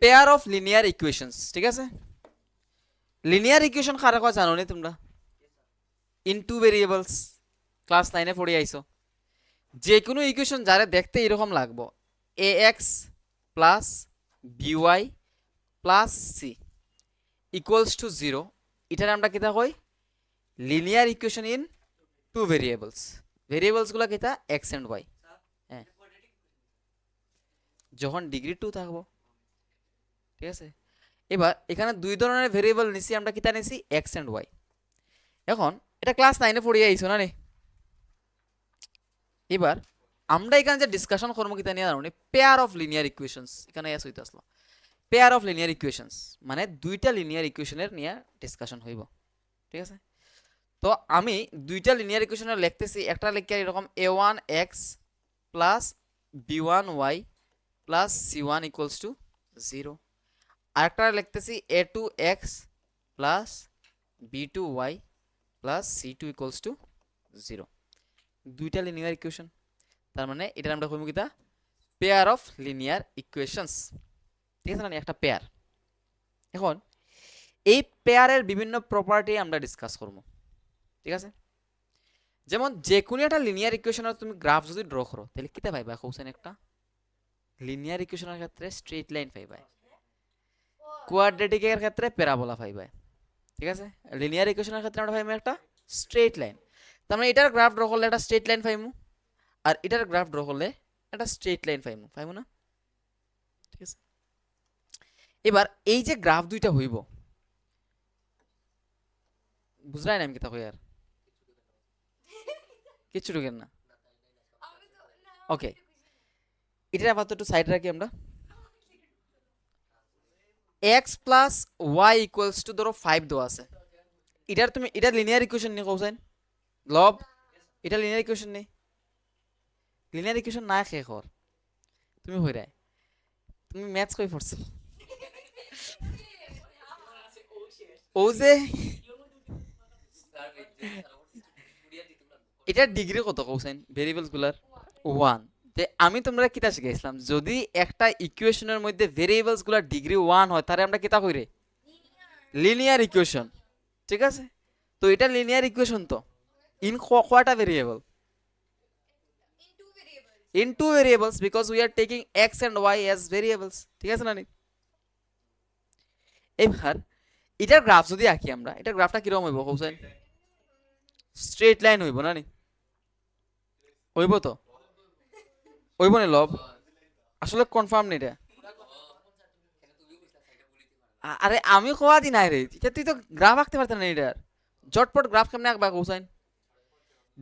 Pair of linear equations, ঠিক আছে? Linear equation কারা কয় জানো নি তোমরা? ইন টু ভেরিয়েবলস, ক্লাস 9 পড়ে আইছো। যে কোনো ইকুয়েশন যারে দেখতে এরকম লাগবো, a x plus b y plus c equals to 0, এটার আমরা কিতা কই? Linear equation in two variables. Variables গুলা কিতা? X and y. হ্যাঁ, যখন ডিগ্রি 2 থাকবো, ঠিক আছে? এবার এখানে দুই ধরনের ভেরিয়েবল নিছি আমরা, কিতা নিছি? X and Y. এখন এটা ক্লাস 9 পড়ে আইছো না নি? এবার আমরা এখানে যে ডিসকাশন করবো কিতা নিয়ে জানো? পেয়ার অফ লিনিয়ার ইকুয়েশনস, এখানে এস হইতে আসলো। পেয়ার অফ লিনিয়ার ইকুয়েশনস মানে দুইটা লিনিয়ার ইকুয়েশনের নিয়ে ডিসকাশন হইব, ঠিক আছে? তো আমি দুইটা লিনিয়ার ইকুয়েশনের লিখতেছি, একটা লিখে এরকম a1x plus b1y plus c1 equals to 0, আরেকটা লিখতেছি a2x plus b2y plus c2 equals to 0। দুইটা লিনিয়ার ইকুয়েশন, তার মানে এটার আমরা কইব কিতা? পেয়ার অফ লিনিয়ার ইকুয়েশনস, ঠিক আছে না? একটা পেয়ার। এখন এই পেয়ারের বিভিন্ন প্রপার্টি আমরা ডিসকাস করব, ঠিক আছে? যেমন যে কোনো একটা লিনিয়ার ইকুয়েশনের তুমি গ্রাফ যদি ড্র করো, তাহলে কিতা পাইবা? কৌছেন একটা লিনিয়ার ইকুয়েশনের ক্ষেত্রে স্ট্রেট লাইন পাইবা, কোয়াড্রেটিকের ক্ষেত্রে প্যারাবোলা পাইবা, ঠিক আছে? লিনিয়ার ইকুয়েশনের ক্ষেত্রে আমরা পাইবো একটা স্ট্রেট লাইন। তার মানে এটার গ্রাফ ড্র করলে একটা স্ট্রেট লাইন পাইমু, আর এটার গ্রাফ ড্র করলে একটা স্ট্রেট লাইন পাইমু, পাইমু না? ঠিক আছে। এবার এই যে গ্রাফ দুইটা হইব, বুঝলাই না আমি কিতা কই? আর কিচ্ছু ঢুকেন না? ওকে, এটা আপাতত একটু সাইড রাখি আমরা। X plus Y equals to ধরো 5 দেওয়া আছে, এটার তুমি এটা লিনিয়ার ইকুয়েশন নিয়ে কৌছেন লব, এটা লিনিয়ার ইকুয়েশন নেই, লিনিয়ার ইকুয়েশন না শেষ কর তুমি হইরাই, তুমি ম্যাথস কই পড়ছো? ও যে এটা ডিগ্রি কত কৌছেন ভেরিয়েবলস গুলার? 1। তে আমি তোমরা কিতা শিখাইছিলাম, যদি একটা ইকুয়েশনের মধ্যে ভেরিয়েবলস গুলার ডিগ্রি 1 হয়, তাহলে আমরা কিতা কইরে? লিনিয়ার ইকুয়েশন, ঠিক আছে? তো এটা লিনিয়ার ইকুয়েশন তো ইন কয়টা variable? In two variables, because we are taking X and Y as variables, ঠিক আছে না? এবার এটার গ্রাফ যদি আঁকি আমরা, এটার গ্রাফটা কিরকম হইব কৌছেন? স্ট্রেট লাইন হইব না নি? হইব তো? হইব নি লব? আসলে কনফার্ম নি এটা? আরে আমি কোয়া দি নাই রে, এটা তুই তো গ্রাফ আঁকতে পারতেন না এটার। জটপট গ্রাফ কেমনে আঁকবা কৌছেন?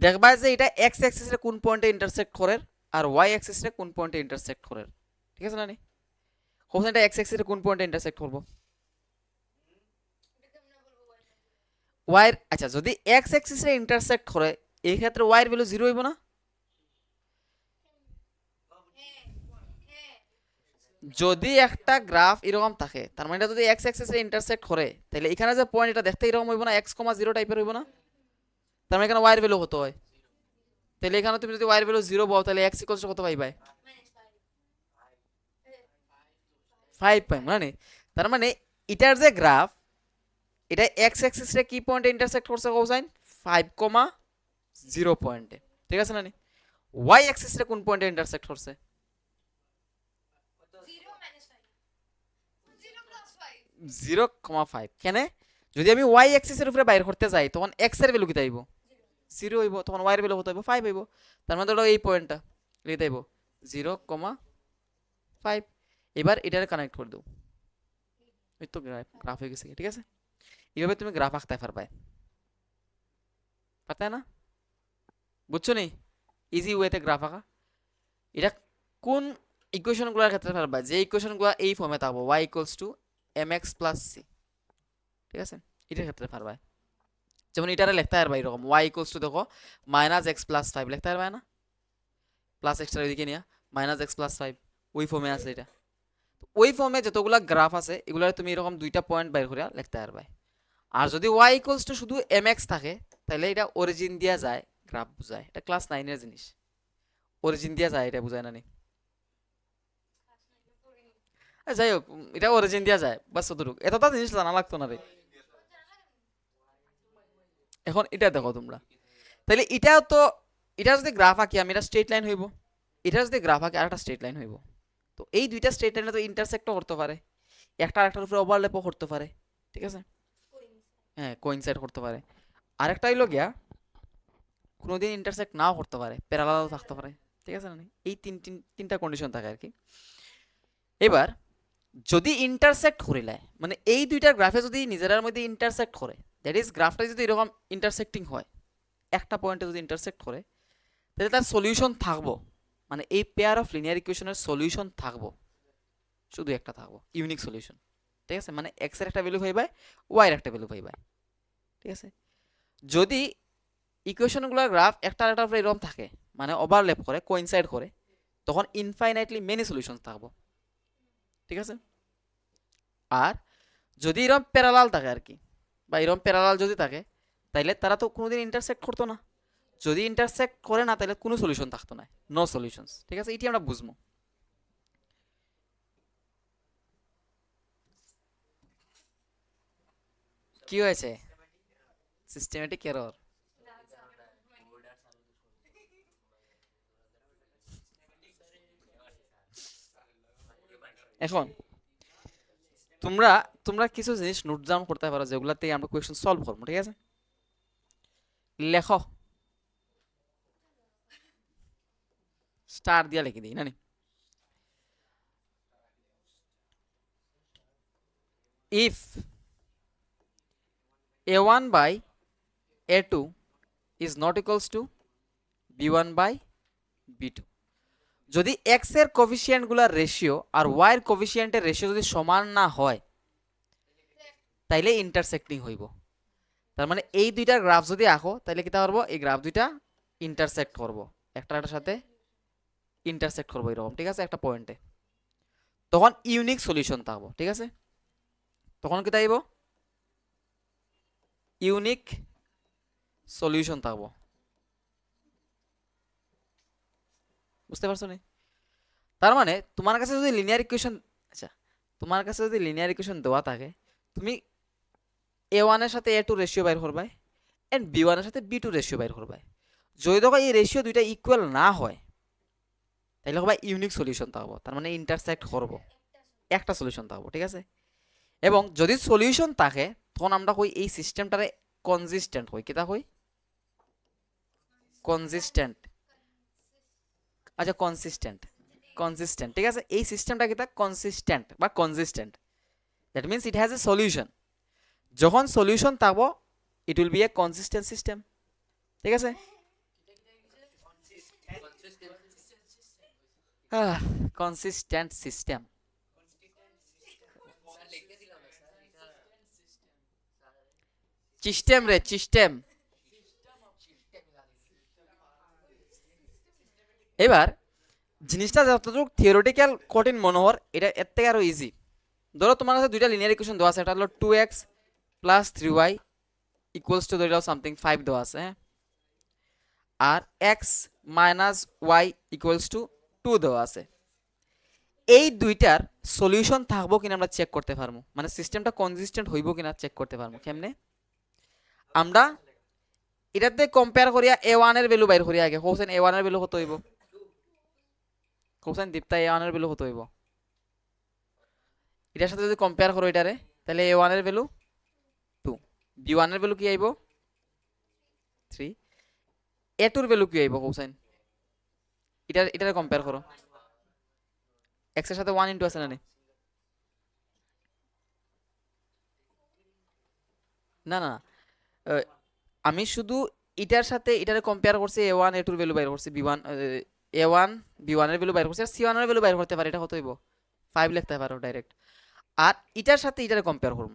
দেখবা যে এটা এক্স অ্যাক্সিস এর কোন পয়েন্টে ইন্টারসেক্ট করে আর ওয়াই অ্যাক্সিস এর কোন পয়েন্টে ইন্টারসেক্ট করে, ঠিক আছে না নি? কৌছেন এটা এক্স অ্যাক্সিস এর কোন পয়েন্টে ইন্টারসেক্ট করব? ওয়াই, আচ্ছা যদি এক্স অ্যাক্সিস এ ইন্টারসেক্ট করে, এই ক্ষেত্রে ওয়াই এর ভ্যালু 0 হইব না? যদি একটা গ্রাফ এরকম থাকে, তার মানে এটা যদি এক্স অ্যাক্সিস এ ইন্টারসেক্ট করে, তাহলে এখানে যে পয়েন্ট এটা দেখতে এরকম হইব না? এক্স কমা 0 টাইপের হইব না? তার মানে এখানে ওয়াই এর ভ্যালু কত হয়? তাহলে এখানে তুমি যদি ওয়াই এর ভ্যালু 0 পাও, তাহলে এক্স ইকুয়ালস কত পাইবা? 5 পাই মানে। তার মানে এটার যে গ্রাফ, এটা এক্স অ্যাক্সিস রে কি পয়েন্টে ইন্টারসেক্ট করছে কোসাইন? 5,0 পয়েন্টে, ঠিক আছে না নি? ওয়াই অ্যাক্সিস রে কোন পয়েন্টে ইন্টারসেক্ট করছে? 0,5। কেন? যদি আমি ওয়াই অ্যাক্সিস এর উপরে বাইর করতে যাই, তখন এক্স এর ভ্যালু কি তাইব? 0 হইব, তখন ওয়াই এর ভ্যালু কত হইব? 5 হইব। তার মানে ধরো এই পয়েন্টটা লিখে দেব 0,5। এবার এটারে কানেক্ট করে দাও, এই তো গ্রাফ হয়ে গেছে, ঠিক আছে? এইভাবে তুমি গ্রাফ আঁকতে পারবে, পারতে না? বুঝছো নি? ইজি ওয়েতে গ্রাফ আঁকা। এটা কোন ইকুয়েশনগুলোর ক্ষেত্রে পারবা? যে ইকুয়েশনগুলো এই ফর্মে থাকবো, y equals to mx plus c, ঠিক আছে? এটার ক্ষেত্রে পারবা। যেমন এটারে লিখতে পারবা এরকম, y ইকুয়ালস টু দেখো মাইনাস এক্স প্লাস 5 লিখতে পারবা না? প্লাস এক্সটার ওইদিকে নিয়ে মাইনাস এক্স প্লাস 5, ওই ফর্মে আছে এটা। ওই ফর্মে যতগুলা গ্রাফ আছে, এগুলার তুমি এরকম দুইটা পয়েন্ট বাইর করে লিখতে পারবা। আর যদি y ইকুয়ালস টু শুধু mx থাকে, তাহলে এটা অরিজিন দিয়া যায় গ্রাফ বুঝায়। এটা ক্লাস 9 এর জিনিস, অরিজিন দিয়া যায়, এটা বুঝায় না নি? যাই হোক এটা অরিজিন দিয়া যায় বাস অতটুকু এতটা জিনিস জানা লাগতো না রে এখন এটা দেখো তোমরা তাহলে এটাও তো এটা যদি গ্রাফ আঁকি আমি এটা স্ট্রেট লাইন হইব এটা যদি গ্রাফ আঁকি আরেকটা স্ট্রেট লাইন হইব তো এই দুইটা স্ট্রেট লাইনে তো ইন্টারসেক্টও করতে পারে একটা আরেকটার উপরে ওভারল্যাপও করতে পারে ঠিক আছে হ্যাঁ কোইনসাইড করতে পারে আরেকটা হইলো গিয়া কোনোদিন ইন্টারসেক্ট নাও করতে পারে প্যারালালও থাকতে পারে ঠিক আছে না এই তিনটা কন্ডিশন থাকে আর কি এবার যদি ইন্টারসেক্ট করিলায় মানে এই দুইটার গ্রাফে যদি নিজেরার মধ্যে ইন্টারসেক্ট করে দ্যাট ইজ গ্রাফটা যদি এরকম ইন্টারসেক্টিং হয় একটা পয়েন্টে যদি ইন্টারসেক্ট করে তাহলে তার সলিউশন থাকবো মানে এই পেয়ার অফ লিনিয়ার ইকুয়েশনের সলিউশন থাকবো শুধু একটা থাকবো ইউনিক সলিউশন ঠিক আছে মানে এক্স এর একটা ভ্যালু পাইবাই ওয়াই এর একটা ভ্যালু পাইবাই ঠিক আছে যদি ইকুয়েশনগুলোর গ্রাফ একটা আরেকটার উপরে এরকম থাকে মানে ওভারল্যাপ করে কোইনসাইড করে তখন ইনফাইনাইটলি মেনি সলিউশন থাকবো ঠিক আছে আর যদি এরকম প্যারালাল থাকে আর কি বা এরকম প্যারালাল যদি থাকে তাইলে তারা তো কোনোদিন ইন্টারসেক্ট করতো না যদি ইন্টারসেক্ট করে না তাহলে কোনো সলিউশন থাকতো না নো সলিউশনস ঠিক আছে এটি আমরা বুঝবো কি হয়েছে সিস্টেমেটিক এরর এখন তোমরা তোমরা কিছু জিনিস নোট ডাউন করতে পারো যেগুলাতে আমরা কোয়েশ্চন সলভ করবো ঠিক আছে লেখো স্টার দিয়া লিখে দিই নানি if a1 by a2 is not equals to b1 by b2 যদি x এর কোফিসিয়েন্টগুলোর রেশিও আর y এর কোফিসিয়েন্টের রেশিও যদি সমান না হয় তাইলে ইন্টারসেক্টিং হইব তার মানে এই দুইটা গ্রাফ যদি আঁকো তাহলে কি পারবো এই গ্রাফ দুইটা ইন্টারসেক্ট করব একটার সাথে ইন্টারসেক্ট করবো এরকম ঠিক আছে একটা পয়েন্টে তখন ইউনিক সলিউশন থাকবো ঠিক আছে তখন কি তাইব ইউনিক সলিউশন থাকবো বুঝতে পারছো নি তার মানে তোমার কাছে যদি লিনিয়ার ইকুয়েশন আচ্ছা তোমার কাছে যদি লিনিয়ার ইকুয়েশন দেওয়া থাকে তুমি a1 এর সাথে a2 রেশিও বাইর করবাই এন্ড b1 এর সাথে b2 রেশিও বাইর করবাই যদি দেখো এই রেশিও দুইটা ইকুয়াল না হয় তাহলে হবে ইউনিক সলিউশন থাকবো তার মানে ইন্টারসেক্ট করব একটা সলিউশন থাকবো ঠিক আছে এবং যদি সলিউশন থাকে তখন আমরা কই এই সিস্টেমটারে কনসিস্টেন্ট কই কিটা কই কনসিস্টেন্ট আচ্ছা কনসিস্টেন্ট কনসিস্টেন্ট ঠিক আছে এই সিস্টেমটা কিটা কনসিস্টেন্ট বা consistent that means it has a solution যখন সলিউশন থাকবো it will B A consistent system ঠিক আছে কনসিস্টেন্ট সিস্টেম সিস্টেম রে সিস্টেম এবার জিনিসটা যতটুকু থিওরিটিক্যাল কঠিন মনে হওয়ার এটা এর থেকে আরো ইজি ধরো তোমার কাছে দুইটা লিনিয়ার ইকুয়েশন দেওয়া আছে একটা হলো 2x plus 3y equals two ধরে নাও সামথিং 5 দেওয়া আছে হ্যাঁ আর x minus y equals to 2 দেওয়া আছে এই দুইটার সলিউশন থাকবো কিনা আমরা চেক করতে পারবো মানে সিস্টেমটা কনসিস্টেন্ট হইব কিনা চেক করতে পারবো কেমনে আমরা এটাতে কম্পেয়ার করিয়া a1 এর ভ্যালু বাইর করিয়া আগে কোসেন a1 এর ভ্যালু কত হইব কোসেন দীপ্তা a1 এর ভ্যালু কত হইব এটার সাথে যদি কম্পেয়ার করো এটারে তাহলে a1 এর ভ্যালু 2 b1 এর ভ্যালু কি আইব 3 a2 এর ভ্যালু কি আইব কোসেন এটারে কম্পেয়ার করো x এর সাথে 1 ইনটু আছে না না না আমি শুধু এটার সাথে এটারে কম্পেয়ার করছি a1 a2 এর ভ্যালু বাইর করছি b1 a1 b1 এর ভ্যালু বাইর করছি আর c1 এর ভ্যালু বাইর করতে পারি এটা কত হইব 5 লিখতে পারো ডাইরেক্ট আর এটার সাথে এটারে কম্পেয়ার করব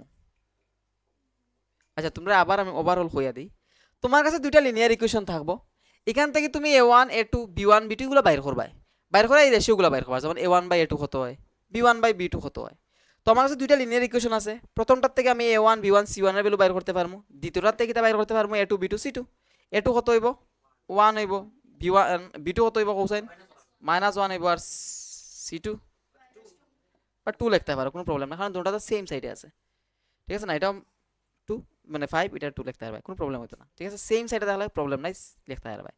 আচ্ছা তোমরা আবার আমি ওভারঅল কইয়া দিই তোমার কাছে দুইটা লিনিয়ার ইকুয়েশন থাকবো এখান থেকে তুমি a1 a2 b1 b2 গুলো বাইর করবা বাইর করে এই রেশিওগুলো বাইর করবা যেমন a1 বাই a2 কত হয় b1 বাই b2 কত হয় তো আমার কাছে দুইটা লিনিয়ার ইকুয়েশন আছে প্রথমটার থেকে আমি a1 b1 c1 এর ভ্যালু বাইর করতে পারবো দ্বিতীয়টার থেকে বাইর করতে পারবো a2 b2 c2 a2 কত হইব 1 হইব b1 b2 কত হইব কোসাইন -1 হইব আর c2 বা 2 লিখতে পারো, কোনো প্রবলেম না, কারণ দুটোটা তো সেম সাইডে আছে, ঠিক আছে না? এটা 2 মানে 5, এটা 2 লিখতে পারবে, কোনো প্রবলেম হতো না, ঠিক আছে? সেম সাইডে তাহলে প্রবলেম নাই, লিখতে পারবে।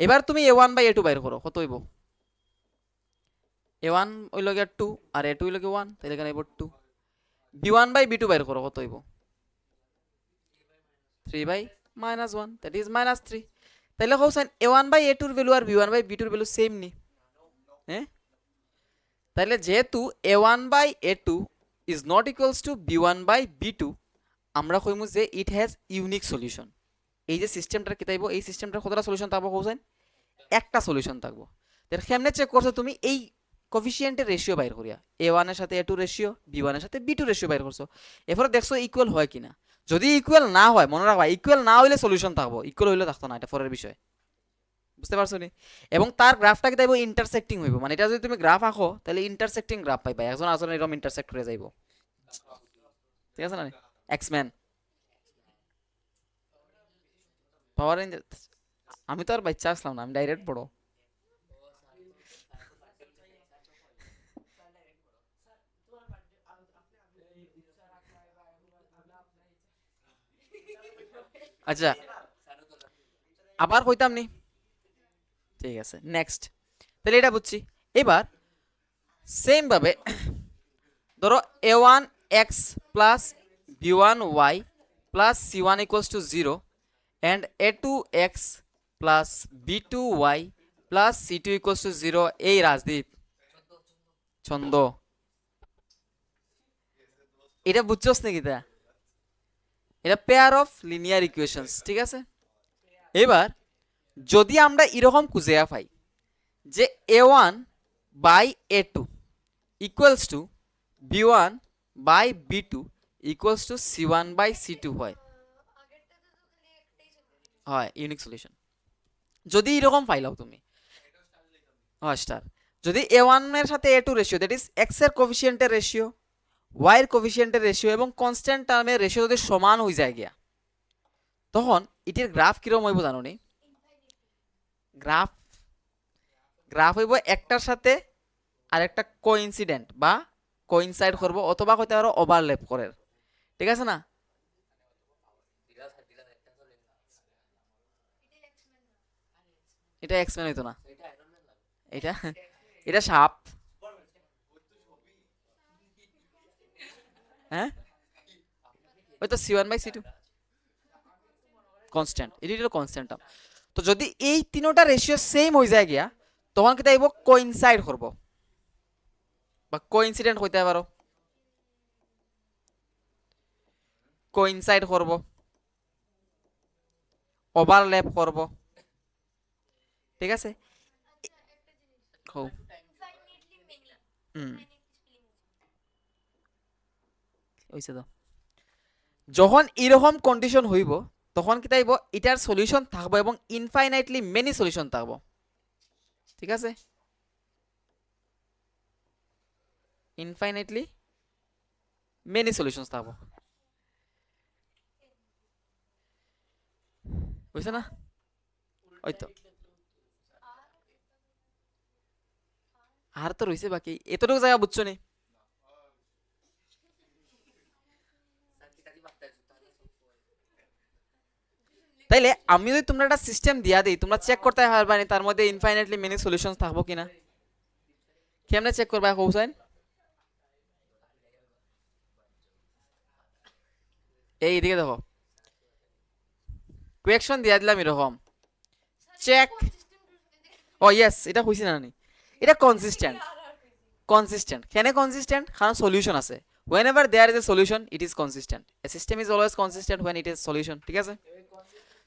এবার তুমি a1 বাই a2 বাইর করো, কত হইব? a1 হইল গিয়া 2 আর a2 হইল গিয়া 1, তাহলে এখানে হইব 2। b1 বাই b2 বাইর করো, কত হইব? 3 বাই -1, দ্যাট ইজ -3। তাহলে হোসেন a1 বাই a2 এর value R b1 by b2 এর ভ্যালু সেম নি? হ্যাঁ, তাহলে যেহেতু a1 by a2 is not equals to b1 by b2, আমরা কইমু যে ইট হ্যাজ ইউনিক সলিউশন। এই যে সিস্টেমটার কি তাইব, এই সিস্টেমটার কতটা সলিউশন থাকবো হোসেন? একটা সলিউশন থাকবো। তাহলে কেমনে চেক করছো তুমি? এই কোফিশিয়েন্টের রেশিও বাইর করিয়া a1 এর সাথে a2 রেশিও, b1 এর সাথে b2 রেশিও বাইর করছো, এরপরে দেখছো ইকুয়াল হয় কিনা। যদি ইকুয়াল না হয়, মনে রাখবা ইকুয়াল না হইলে সলিউশন থাকবো, ইকুয়াল হইলে থাকতো না, এটা পরের বিষয়, বুঝতে পারছো নি? এবং তার গ্রাফটা কি তাইব ইন্টারসেক্টিং হইব, মানে এটা যদি তুমি গ্রাফ আঁকো তাহলে ইন্টারসেক্টিং গ্রাফ পাইবা, একজন আরেকজন এরকম ইন্টারসেক্ট করে যাইব, ঠিক আছে না? এক্সম্যান পাওয়ার রেঞ্জার, আমি তো আর বাচ্চা আসলাম না, আমি ডাইরেক্ট বড়। আচ্ছা, আবার কইতাম নি, ঠিক আছে নেক্সট। তাহলে এটা বুঝছি। এবার সেম ভাবে ধরো a1 x plus b1 y plus c1 equals to 0 and a2 x plus b2 y plus c2 equals to 0। এই রাজদীপ ছন্দ, এটা বুঝছস নাকি? এটা পেয়ার অফ লিনিয়ার ইকুয়েশনস, ঠিক আছে? এবার যদি আমরা এরকম খুঁজে পাই যে a1 by a2 equals to b1 by b2 equals to c1 by c2 হয়, হয় ইউনিক সলিউশন। যদি এরকম পাইলাও তুমি, হয় স্টার। যদি a1 এর সাথে a2 ratio, that is x এর কোফিশিয়েন্টের রেশিও, y এর কোফিশিয়েন্টের রেশিও এবং কনস্ট্যান্ট টার্মের রেশিও যদি সমান হয়ে যায় গিয়া, তখন এটির গ্রাফ কিরকম হইব জানো নি? গ্রাফ গ্রাফ হইব একটার সাথে আরেকটা কোইনসিডেন্ট বা কোইনসাইড করব, অথবা কইতে পারো ওভারল্যাপ করে, ঠিক আছে না? এটা এক্সপ্লেন হইতো না, এটা এটা সাপ। হ্যাঁ, ওই তো c1 বাই c2 কনস্ট্যান্ট, এটা কনস্ট্যান্ট টার্ম। তো যদি এই তিনটা রেশিও সেম হয়ে যায় গিয়া, তখন কি তাইব কোইনসাইড করব বা কোইনসিডেন্ট হইতে পারো, কোইনসাইড করব, ওভারল্যাপ করব, ঠিক আছে? হও। হুম, হইছে তো। যখন এরকম কন্ডিশন হইব, তখন কি তাইব এটার সলিউশন থাকবো এবং ইনফাইনাইটলি মেনি সলিউশন থাকবো, ঠিক আছে? ইনফাইনাইটলি মেনি সলিউশনস থাকবো, বুঝছো না? ওই তো, আর তো রইছে বাকি এতটুকু জায়গা, বুঝছো নি? তাইলে আমি যদি তোমরা একটা সিস্টেম দিয়া দিই, তোমরা চেক করতে পারবা নি তার মধ্যে ইনফাইনাইটলি মেনি সলিউশনস থাকবো কিনা? কেমনে চেক করবা হোসেন? এই এদিকে দেখো, কোয়েকশন দিয়া দিলাম এরকম, চেক। ও ইয়েস, এটা হইছে না নি? এটা কনসিস্টেন্ট, কনসিস্টেন্ট কেন কনসিস্টেন্ট? কারণ সলিউশন আছে। whenever there is a solution it is consistent, a system is always consistent when it is solution, ঠিক আছে?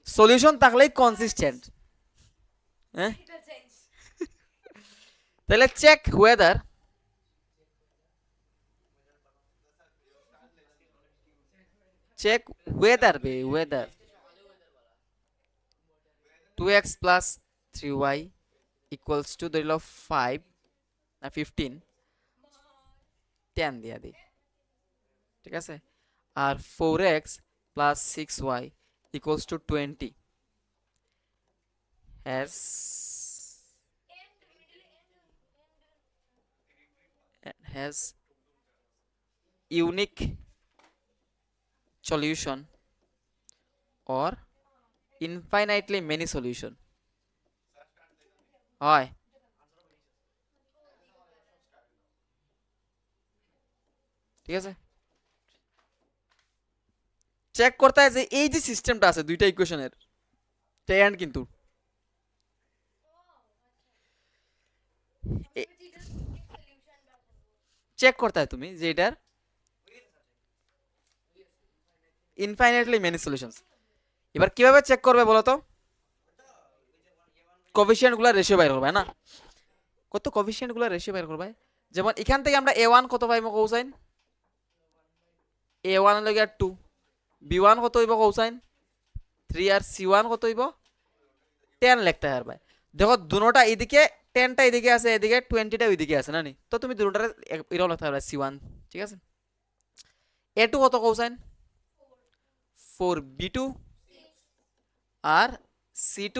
সলিউশন থাকলেই কনসিস্টেন্ট। হ্যাঁ, তাহলে চেক ওয়েদার, চেক ওয়েদার বে weather 2x plus 3y equals two ধরিল 5 না 15, 10 দিয়া দিই, ঠিক আছে? আর 4x plus 6y equals to 20 has has unique solution or infinitely many solution হয় ঠিক আছে চেক করতে হয় যে এই যে সিস্টেমটা আছে দুইটা ইকুয়েশনের ট্যান কিন্তু চেক করতে হয় তুমি যে এটার ইনফাইনাইটলি মেনি সলিউশনস এবার কিভাবে চেক করবে বলো তো কোফিশিয়েন্ট গুলা রেশিও বাইর করবে না কত কোফিশিয়েন্ট গুলা রেশিও বাইর করবে যেমন এখান থেকে আমরা a1 কত পাইবো কোসাইন a1 এর লগে 2 b1 কত হইব কোসাইন 3 আর c1 কত হইব 10 লিখতে হয় ভাই দেখো দুটোটা এদিকে 10টা এদিকে আছে এদিকে 20টা ওইদিকে আছে না নি তো তুমি দুটোটারে এরকম লিখতে পারবে c1 ঠিক আছে a2 কত কোসাইন 4b2 আর c2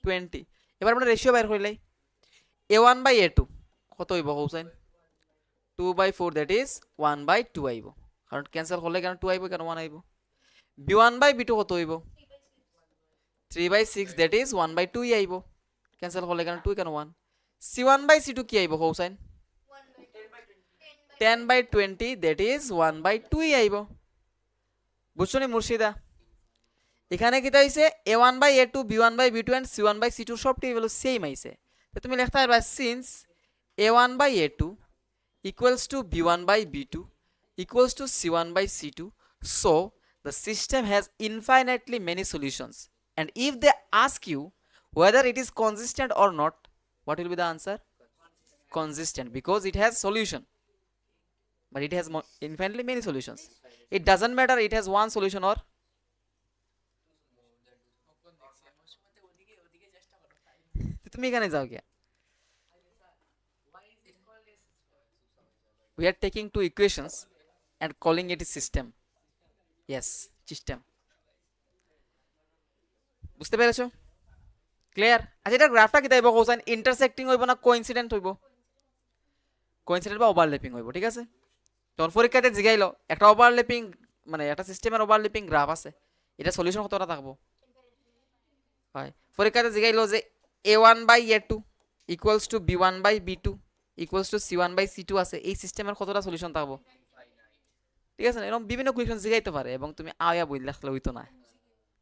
20 এবার আমরা রেশিও বাইর করিলাই a1 বাই a2 কত হইব কোসাইন 2/4 দ্যাট ইজ 1/2 আইব কারণ ক্যান্সেল করলে কেন 2 আইব কেন 1 আইব b1 বাই b2 কত হইব 3/6 দ্যাট ইজ 1/2 আইব ক্যান্সেল করলে কেন 2 কেন 1 c1 বাই c2 কি আইব কোসাইন 10/20 দ্যাট ইজ 1/2 আইব বুঝছো নি মুর্শিদা এখানে কি হইছে a1 by a2 b1 by b2 and c1 by c2 সবটি হলো সেম আইছে তো তুমি লিখতে পারবা since a1 by a2 equals to b1 by b2 equals to c1 by c2 so the system has infinitely many solutions and if they ask you whether it is consistent or not what will be the answer consistent because it has solution but it has infinitely many solutions it doesn't matter it has one solution or তুমি এখানে যাও কি we are taking two equations and calling it a system yes system বুঝতে পেরেছো clear আচ্ছা এটা গ্রাফটা কি তাইবো কোসাইন ইন্টারসেক্টিং হইব না কোইন্সিডেন্ট হইব কোইন্সিডেন্ট বা ওভারল্যাপিং হইব ঠিক আছে তোর পরীক্ষাতে জিগাইলো একটা ওভারল্যাপিং মানে একটা সিস্টেমের ওভারল্যাপিং গ্রাফ আছে এটা সলিউশন কতটা থাকবো হয় পরীক্ষাতে জিগাইলো যে a1 by a2 equals to b1 by b2 equals to c1 by c2 আছে এই সিস্টেমের কতটা সলিউশন থাকবো ঠিক আছে এরকম বিভিন্ন কোয়েশ্চন জিগাইতে পারে এবং তুমি আয়া বই লিখলে হইতো না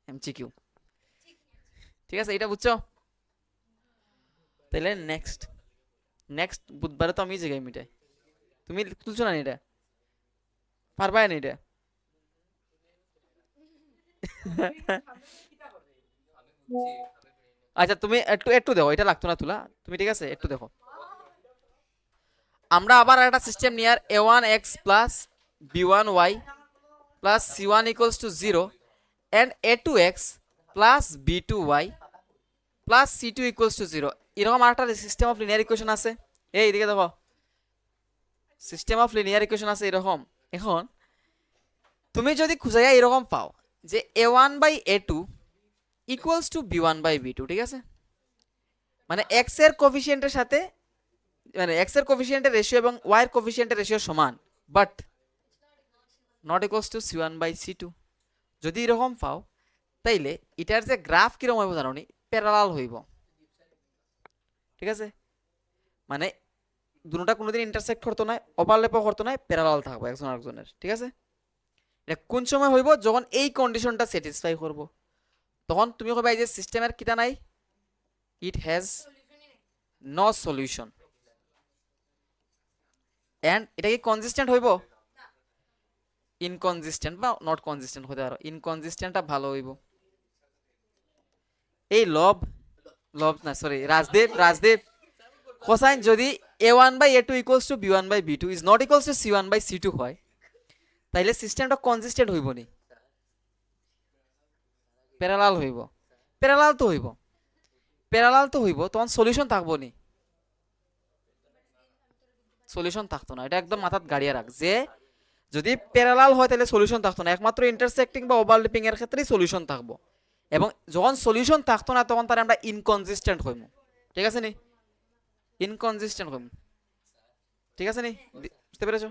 এমসিকিউ ঠিক আছে এটা বুঝছো তাহলে নেক্সট বুধবারে তো আমি জিগাই মিটাই তুমি তুলছো না এটা পারবা না এটা আচ্ছা তুমি একটু একটু দেখো এটা লাগতো না তুলা তুমি ঠিক আছে একটু দেখো আমরা আবার একটা system near a1x plus b1y plus c1 equals to 0 and a2x plus b2y plus c2 equals to 0 এরকম একটা সিস্টেম অফ লিনিয়ার ইকুয়েশন আছে এই এদিকে দেখো সিস্টেম অফ লিনিয়ার ইকুয়েশন আছে এরকম এখন তুমি যদি খুঁজাইয়া এরকম পাও যে a1 by a2 equals to b1 by b2 ঠিক আছে মানে x এর কোএফিসিয়েন্টের সাথে মানে x এর কোএফিসিয়েন্টের রেশিও এবং y এর কোএফিসিয়েন্টের রেশিও সমান but not equals to c1 by c2 যদি এরকম পাও তাইলে এটার যে গ্রাফ কিরকম হইব জানো নি প্যারালাল হইব ঠিক আছে মানে দুটোটা কোনোদিন ইন্টারসেক্ট করতো না ওভারল্যাপও করতো না প্যারালাল থাকবে একজন আরেকজনের ঠিক আছে এটা কোন সময় হইব যখন এই কন্ডিশনটা স্যাটিসফাই করব তখন তুমি কইবা এই যে সিস্টেমের কিটা নাই it has no solution and এটা কি কনসিস্টেন্ট হইব ইনকনসিস্টেন্ট বা নট কনসিস্টেন্ট হতে পারে ইনকনসিস্টেন্টটা ভালো হইব এই লব না সরি রাজদেব কোসাইন যদি a1 by a2 equals to b1 by b2 is not equals to c1 by c2 হয় তাইলে সিস্টেমটা কনসিস্টেন্ট হইব নি প্যারালাল হইব প্যারালাল তো হইব তখন সলিউশন থাকবো নি সলিউশন থাকতো না এটা একদম মাথাত গাড়িয়ে রাখ যে যদি প্যারালাল হয় তাহলে সলিউশন থাকতো না একমাত্র ইন্টারসেক্টিং বা ওভারল্যাপিং এর ক্ষেত্রেই সলিউশন থাকবো এবং যখন সলিউশন থাকতো না তখন তার আমরা ইনকনসিস্টেন্ট হইমু ঠিক আছে নি ইনকনসিস্টেন্ট হইমু ঠিক আছে নি বুঝতে পেরেছো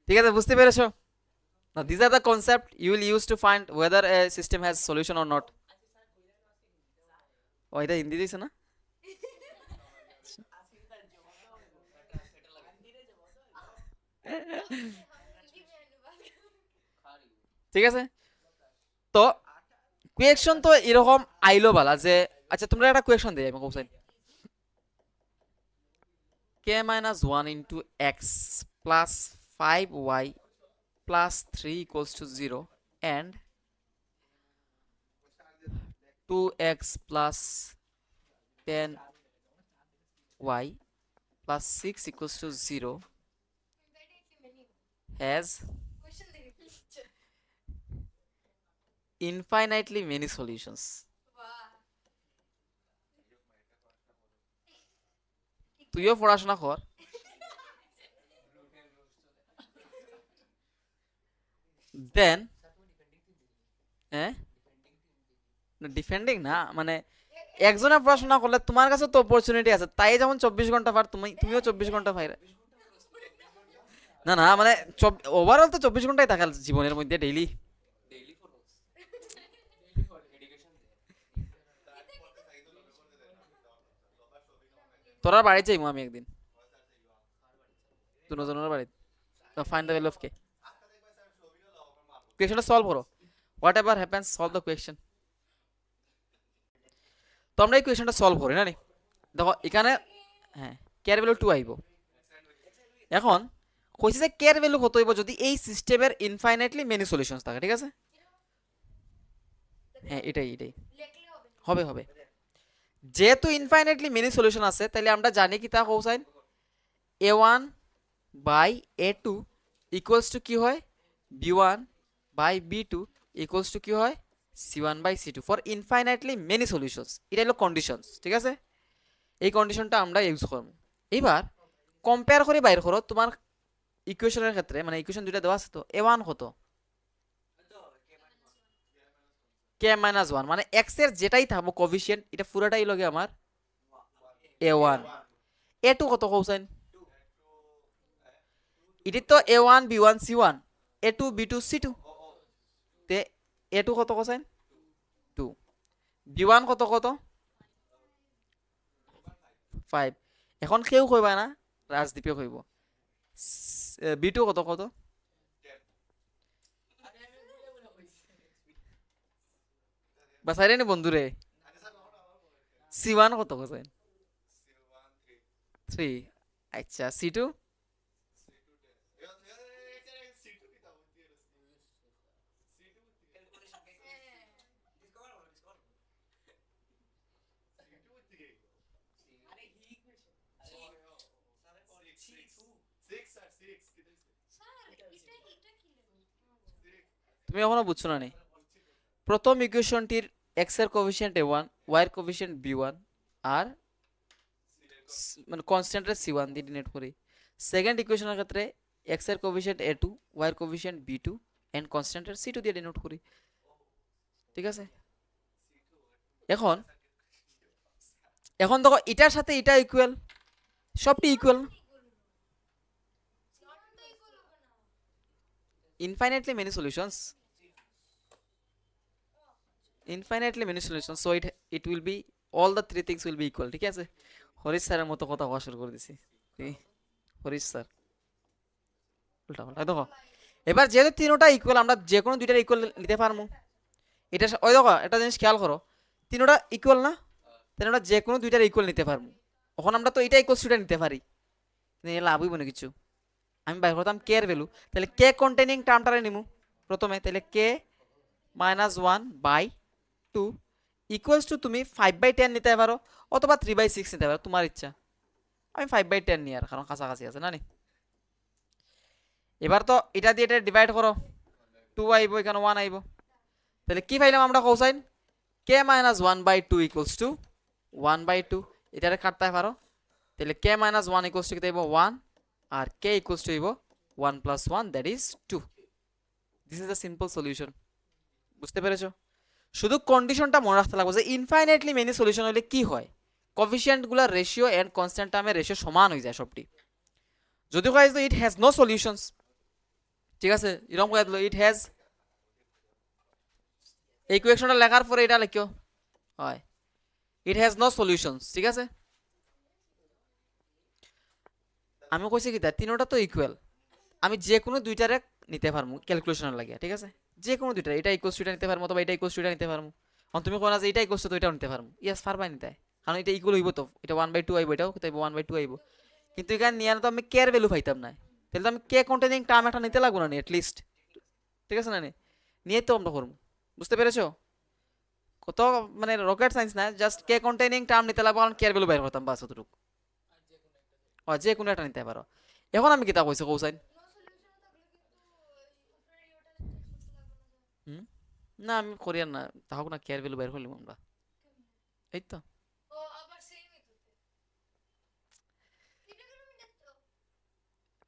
ঠিক আছে, বুঝতে পেরেছো? Now these are the concept you will use to find whether a system has solution or not. ও এটা হিন্দি দিছে না? ঠিক আছে, তো কোয়েকশন তো এরকম আইলো বালা যে, আচ্ছা তোমরা একটা কোয়েকশন দেই আমি cosine k minus 1 into x plus 5y plus 3 equals to 0 and 2x plus 10y plus 6 equals to 0 has infinitely many solutions. তুইও পড়াশোনা কর। দেন ডিফেন্ডিং না, মানে একজনে পড়াশোনা করলে তোমার কাছে তো অপরচুনিটি আছে, তাই যেমন 24 ঘন্টা পার তুমিও 24 ঘন্টা পাইরে। না না, মানে ওভারঅল তো 24 ঘন্টাই থাকার জীবনের মধ্যে ডেইলি। তোরা বাড়ি যাইমু আমি একদিন, দুজনের বাড়ি। Find the value of k, কোয়েশ্চনটা সলভ করো, whatever happens solve the question. তো আমরা এই কোয়েশ্চনটা সলভ করি না নি, দেখো এখানে হ্যাঁ কে এর ভ্যালু 2 আইব। এখন কইছে যে কে এর ভ্যালু কত হইব যদি এই সিস্টেমের ইনফাইনাইটলি মেনি সলিউশনস থাকে, ঠিক আছে? হ্যাঁ এটাই এটাই হবে হবে। যেহেতু ইনফাইনাইটলি মেনি সলিউশন আছে, তাহলে আমরা জানি কি তা cosine a1 by a2 equals two কি হয় b1 by b2 equals two কি হয় c1 by c2 for infinitely many solutions. এটা হলো কন্ডিশনস, ঠিক আছে? এই কন্ডিশনটা আমরা ইউজ করব। এবার কম্পেয়ার করে বাইর করো তোমার ইকুয়েশনের ক্ষেত্রে, মানে ইকুয়েশন দুইটা দেওয়া আছে তো a1 কত k মাইনাস 1, মানে x এর যেটাই থাকবো কোএফিশিয়েন্ট এটা পুরোটাই লগে আমার a1। a2 কত কোসাইন, এটি তো a1 b1 c1 a2 b2 c2 তে a2 কত কোসাইন 2, b1 কত কত 5। এখন কেউ কইবা না, রাজদীপে কইব b2 কত কত, বাসাইরে নি বন্ধুরে, c1 কত কোসাইন 3, আচ্ছা c2 তুমি এখনো বুঝছো না নি? প্রথম ইকুয়েশনটির x এর কোএফিশিয়েন্ট a1 y এর কোএফিশিয়েন্ট b1 আর মানে কনস্ট্যান্টের c1 দিয়ে ডিনোট করি। সেকেন্ড ইকুয়েশনের ক্ষেত্রে x এর কোএফিশিয়েন্ট a2 y এর কোএফিশিয়েন্ট b2 এন্ড কনস্ট্যান্টের c2 দিয়ে ডিনোট করি, ঠিক আছে? এখন এখন দেখো এটার সাথে এটা ইকুয়াল, সবটি equal, infinitely many solutions, infinitely many solutions, so it will be all the three things will be equal, ঠিক আছে? হরিশ স্যারের মতো কথা হওয়া শুরু করে দিছি, হরিশ স্যার উল্টা পাল্টা। দেখো এবার যেহেতু তিনটা ইকুয়াল, আমরা যে কোনো দুইটার ইকুয়াল নিতে পারবো। এটা ওই দেখো একটা জিনিস খেয়াল করো, তিনটা ইকুয়াল না, তাহলে আমরা যে কোনো দুইটার ইকুয়াল নিতে পারবো। এখন আমরা তো এটা ইকুয়াল টুটা নিতে পারি, কিন্তু এ লাভ হইব না কিছু। আমি বাইর করতাম কে এর ভ্যালু, তাহলে কে কন্টেনিং টার্মটারে নিমু প্রথমে, তাহলে কে মাইনাস 1 বাই 2 ইকুয়ালস টু তুমি 5/10 নিতে পারো অথবা 3/6 নিতে পারো, তোমার ইচ্ছা। আমি 5/10 নিই, আর কারণ কাছাকাছি আছে না নি। এবার তো এটা দিয়ে এটা ডিভাইড করো, 2 আইব এখানে 1 আইব, তাহলে কি পাইলাম আমরা cosine K minus 1/2 equals to 1/2। এটারে কাটতে পারো, তাহলে কে মাইনাস 1 ইকুয়ালস টু কি দেব 1 আর কে ইকুয়ালস টু হইব 1 + 1 that is 2। This is the simple solution, বুঝতে পেরেছো? শুধু কন্ডিশনটা মনে রাখতে লাগবে যে ইনফাইনাইটলি মেনি সলিউশন হলে কি হয়, কোফিশিয়েন্টগুলোর রেশিও এন্ড কনস্ট্যান্ট টার্মের রেশিও সমান হয়ে যায় সবটি। যদি কয় যে ইট হ্যাজ নো সলিউশনস, ঠিক আছে, এরকম কয়ে দিল ইট হ্যাজ, এই ইকুয়েশনটা লেখার পরে এটা লিখিও হয় ইট হ্যাজ নো সলিউশনস, ঠিক আছে। আমি কইছি কি তা তিনটা তো ইকুয়াল, আমি যে কোনো দুইটারে নিতে পারবো ক্যালকুলেশনের লাগে, ঠিক আছে, যে কোনো দুইটা, এটা ইকুয়ালস টু এটা নিতে পারবো অথবা এটা ইকুয়ালস টু এটা নিতে পারবো। অন তুমি কোনা যে এটা ইকুয়ালস টু এটাও নিতে পারবো, ইয়েস পারবাই নিতে, কারণ এটা ইকুয়াল হইব তো, এটা 1/2 আইব, এটাও তাইব 1/2 আইব। কিন্তু এখানে নিয়ে তো আমি কে এর ভ্যালু পাইতাম না, তাহলে তো আমি কে কন্টেনিং টার্ম একটা নিতে লাগবো না নি এটলিস্ট, ঠিক আছে না নি, নিয়ে তো আমরা করবো, বুঝতে পেরেছো? কত মানে রকেট সায়েন্স না, জাস্ট কে কন্টেনিং টার্ম নিতে লাগবো, কারণ কে এর ভ্যালু বের করতাম বাস অতটুকু। যে কোনো একটা নিতে পারো। এখন আমি কিতা কইছি কৌসাইন, হুম, না আমি করিয়ার না, তাহলে না কেয়ার ভ্যালু বের করলাম আমরা, এই তো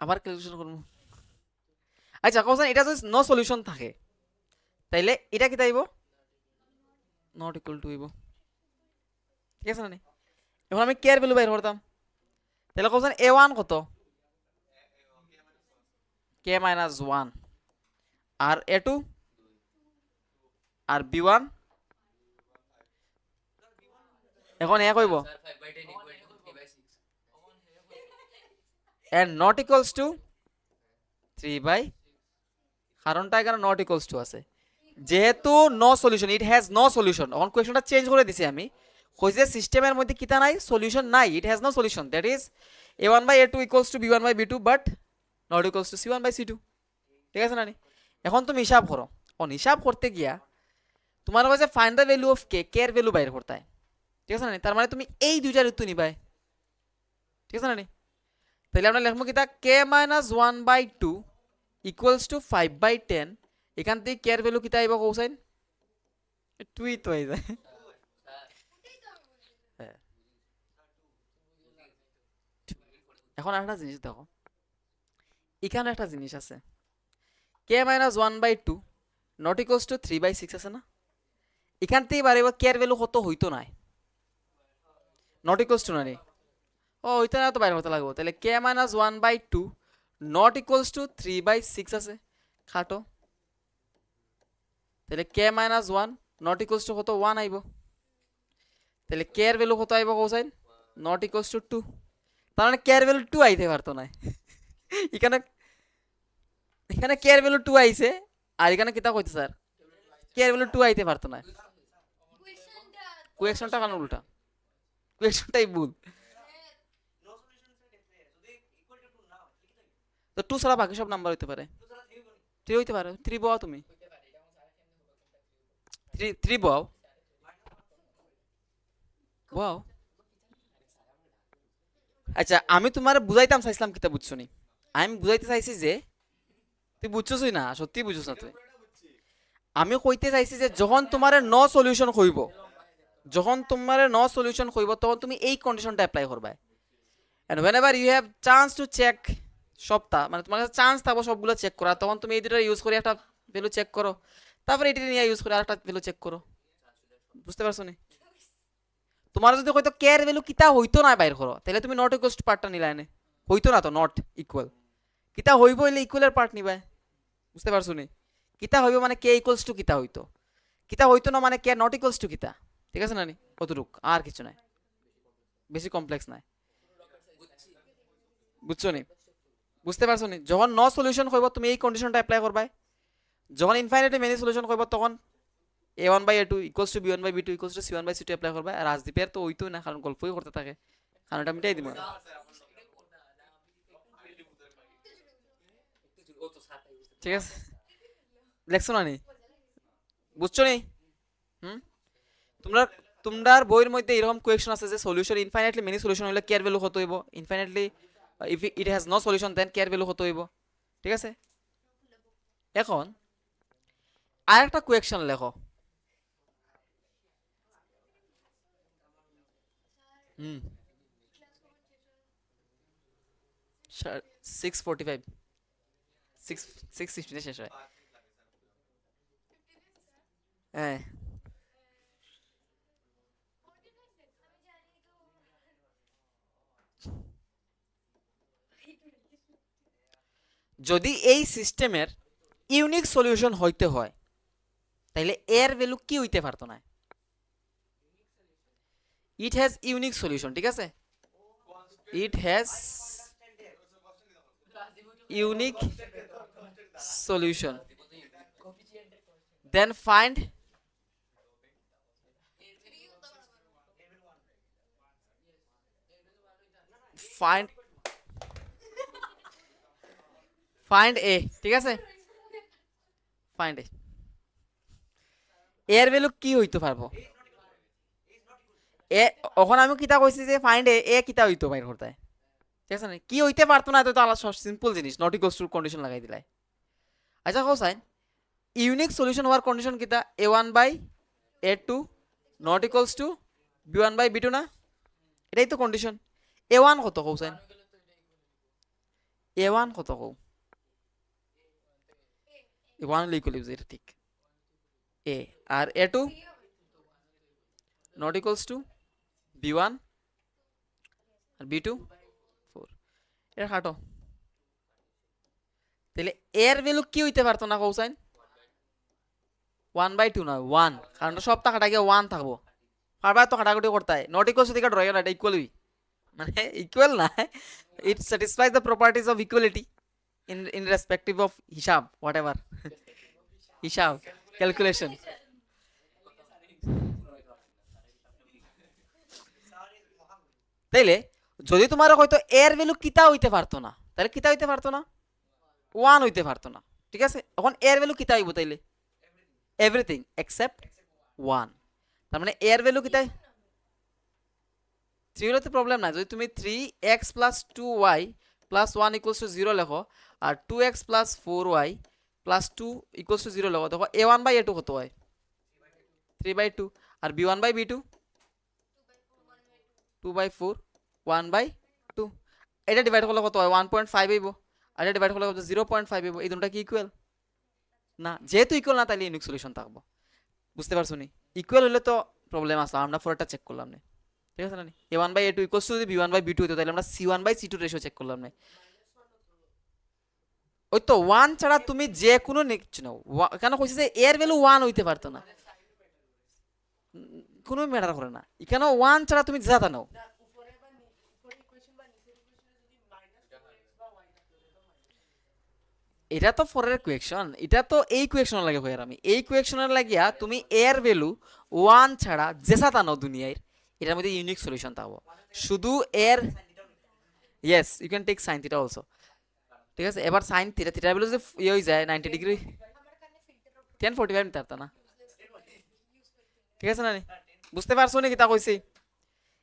আবার ক্যালকুলেশন করবো। আচ্ছা কৌসাইন, এটা যদি নো সলিউশন থাকে তাইলে এটা কি তাইব নট ইকুয়াল টু হইব, ঠিক আছে না নি? এখন আমি কেয়ার ভ্যালু বের করতাম, তাহলে কৌসাইন a1 কত, k-1, আর a2 আর b1, এখন এ কইব and not equals to 3/, কারণটা এখানে নট ইকুয়ালস টু আছে, যেহেতু no solution, it has no solution. এখন কোয়েশ্চনটা চেঞ্জ করে দিছি আমি, কইছে সিস্টেমের মধ্যে কিতা নাই, সলিউশন নাই, it has no solution, that is a1/a2 equals to b1/b2 but not equals to c1/c2, ঠিক আছে না নি? এখন তুমি হিসাব করো, এখন হিসাব করতে গিয়া তোমার কাছে ফাইন্ড দ্য ভ্যালু অফ কে, কে এর ভ্যালু বাইর করতে হয়, ঠিক আছে না নি? তার মানে তুমি এই দুইটার উত্তর নিবাই, ঠিক আছে না নি? তাহলে আমরা লিখবো কিতা k-1/2 ইকুয়ালস টু 5/10, এখান থেকে কে এর ভ্যালু কিতা আইব কৌসাইন, তুই তো এই যায়। হ্যাঁ। এখন একটা জিনিস দেখো, এখানে একটা জিনিস আছে, k-1/2 নট ইকুয়ালস টু 3/6 আছে না, এখান থেকে বাড়িব কে এর ভ্যালু কত হইতো না, নট ইকুয়ালস টু না রে, ও হইতো না তো বাইরে হতে লাগবো, তাহলে k-1/2 নট ইকুয়ালস টু 3/6 আছে, খাটো, তাহলে k-1 নট ইকুয়ালস টু কত 1 আইব, তাহলে কে এর ভ্যালু কত আইব কোসাইন, নট ইকুয়ালস টু 2, তার মানে কে এর ভ্যালু 2 আইতে পারতো না। এখানে এখানে কে এর ভ্যালু 2 আইছে, আর এখানে কিতা কইতে স্যার কে এর ভ্যালু 2 আইতে পারতো না, কোয়েকশনটা কারণ উল্টা, কোয়েকশনটাই ভুল, তো 2 ছাড়া বাকি সব নাম্বার হইতে পারে, 3 হইতে পারে, 3 বও তুমি, 3 বও বও। আচ্ছা আমি তোমার বুঝাইতাম চাইছিলাম কিতা বুঝছো নি, আমি বুঝাইতে চাইছি যে তুই বুঝছসই না, সত্যি বুঝছস না তুই, আমি কইতে চাইছি যে যখন তোমার নো সলিউশন হইব, যখন তোমার নো সলিউশন হইব তখন তুমি এই কন্ডিশনটা অ্যাপ্লাই করবে, and whenever you have chance to check সবটা, মানে তোমার কাছে চান্স থাকবে সবগুলো চেক করা, তখন তুমি এই দুটো ইউজ করে একটা ভ্যালু চেক করো, তারপরে এটি নিয়ে ইউজ করে আরেকটা ভ্যালু চেক করো, বুঝতে পারছো নি? তোমার যদি হয়তো কে এর ভ্যালু কিতা হইতো না বাইর করো, তাহলে তুমি নট ইকুয়াল পার্টটা নিলাই না, হইতো না তো নট ইকুয়াল, কিতা হইব হইলে ইকুয়ালের পার্ট নিবাই, বুঝতে পারছো নি? কিতা হইব মানে কে ইকুয়ালস টু কিতা হইতো, কিতা হইতো না মানে কে নট ইকুয়ালস টু কিতা, ঠিক আছে না নি? অতটুক আর কিছু নাই, বেশি কমপ্লেক্স নাই, বুঝছো নি? বুঝতে পারছো নি? যখন নো সলিউশন হইব তুমি এই কন্ডিশনটা অ্যাপ্লাই করবা, যখন ইনফাইনাইটলি মেনি সলিউশন হইব তখন a1/a2 equals to b1/b2 equals to c1/c2 apply করবা, আর রাজদীপের তো হইতো না কারণ গল্পই করতে থাকে, কারণ এটা মিটাই দিব, ঠিক আছে, লেখছো না নি? বুঝছো নি? হুম, তোমরা তোমরার বইয়ের মধ্যে এরকম কোয়েকশন আছে যে সলিউশন ইনফাইনাইটলি মেনি সলিউশন হইলে কেয়ার ভ্যালু কত হইব, infinitely if it has no solution then কেয়ার ভ্যালু কত হইব, ঠিক আছে। এখন আরেকটা কোয়েকশন লেখো, হুম 6:45, 6:50 শেষ হয়, হ্যাঁ যদি এই সিস্টেমের ইউনিক সলিউশন হইতে হয় তাইলে এর ভ্যালু কি হইতে পারতো না? ইট হ্যাজ ইউনিক সলিউশন, ঠিক আছে, it has unique solution, then find find find a, ঠিক আছে, ফাইন্ড এ, এর ভ্যালু কি হইতে পারবো? এ ওখানে আমি কিতা কইছি যে ফাইন্ড এ, এ কিতা হইতো বাইর করতে, ঠিক আছে না, কি হইতে পারতো না, তো আলাদা সিম্পল জিনিস, নট ইকুয়ালস টু কন্ডিশন লাগাই দিলাই। আচ্ছা হোসাইন, ইউনিক সলিউশন হওয়ার কন্ডিশন কিতা? a1 by a2 not equals to b1 by b2 না, এটাই তো কন্ডিশন। a1 কত হোসাইন? a1 কত কও? a1 ইকুয়াল এটা ঠিক, a আর a2 not equals to b1 আর b2 4, এটা খাটো, তাহলে এর ভ্যালু কি হইতে পারতো না কৌসাইন? 1/2 নয় 1, কারণ সব টাকাটা গিয়ে 1 থাকবো, বারবার তো কাটাকুটি করতে হয়, নট ইকুয়ালস থেকে ড্রয় না, এটা ইকুয়ালই, মানে ইকুয়াল না, it satisfies the properties of equality in respective of হিসাব, হোয়াট এভার, হিসাব ক্যালকুলেশন। তাইলে যদি তোমার হয়তো এর ভ্যালু কিতা হইতে পারতো না, তাহলে কিতা হইতে পারতো না? 1 হইতে পারতো না, ঠিক আছে, এখন এর ভ্যালু কিতা হইব তাইলে? এভরিথিং এক্সেপ্ট 1, তার মানে এর ভ্যালু কিতা? 3 হলে তো প্রবলেম নাই, যদি তুমি 3x plus 2y plus 1 equals to 0 লেখো আর 2x plus 4y plus 2 equals to 0 লেখো, দেখো a1 বাই a2 কত হয়? 3/2, আর b1 বাই b2 2/4 1/2, এটা ডিভাইড করলে কত হয়? 1.5 হইব, আর এটা ডিভাইড করলে কত? 0.5 হইব, এই দুটোটা কি ইকুয়াল না? যেহেতু ইকুয়াল না তাহলে ইউনিক সলিউশন থাকবো, বুঝতে পারছো নি? ইকুয়াল হলে তো প্রবলেম আসলো, আমরা পরেরটা চেক করলাম না, ঠিক আছে না? a1 by a2 equals two যদি b1 বাই b2 হতো তাহলে আমরা c1 by c2 ratio check করলাম না, ওই তো 1 ছাড়া তুমি যে কোনো নিচ্ছ না, কেন কইছে যে এর ভ্যালু 1 হইতে পারতো না, কোনো ম্যাটার করে না, এখানে 1 ছাড়া তুমি যেটা নাও, এটা তো ফরের ইকুয়েশন, এটা তো এই ইকুয়েশন লাগে কইরা, আমি এই ইকুয়েশনের লাগিয়া তুমি এর ভ্যালু 1 ছাড়া যেসা তা নাও দুনিয়ার, এটার মধ্যে ইউনিক সলিউশন থাকবো, শুধু এর, yes you can take sine theta also, ঠিক আছে, এবার সাইন থিটা, থিটা ভ্যালু যদি ইয়ে হয়ে যায় 90 ডিগ্রি 1045 নিতে পারতা না, ঠিক আছে না? বুঝতে পারছো নি কিতা কইছি?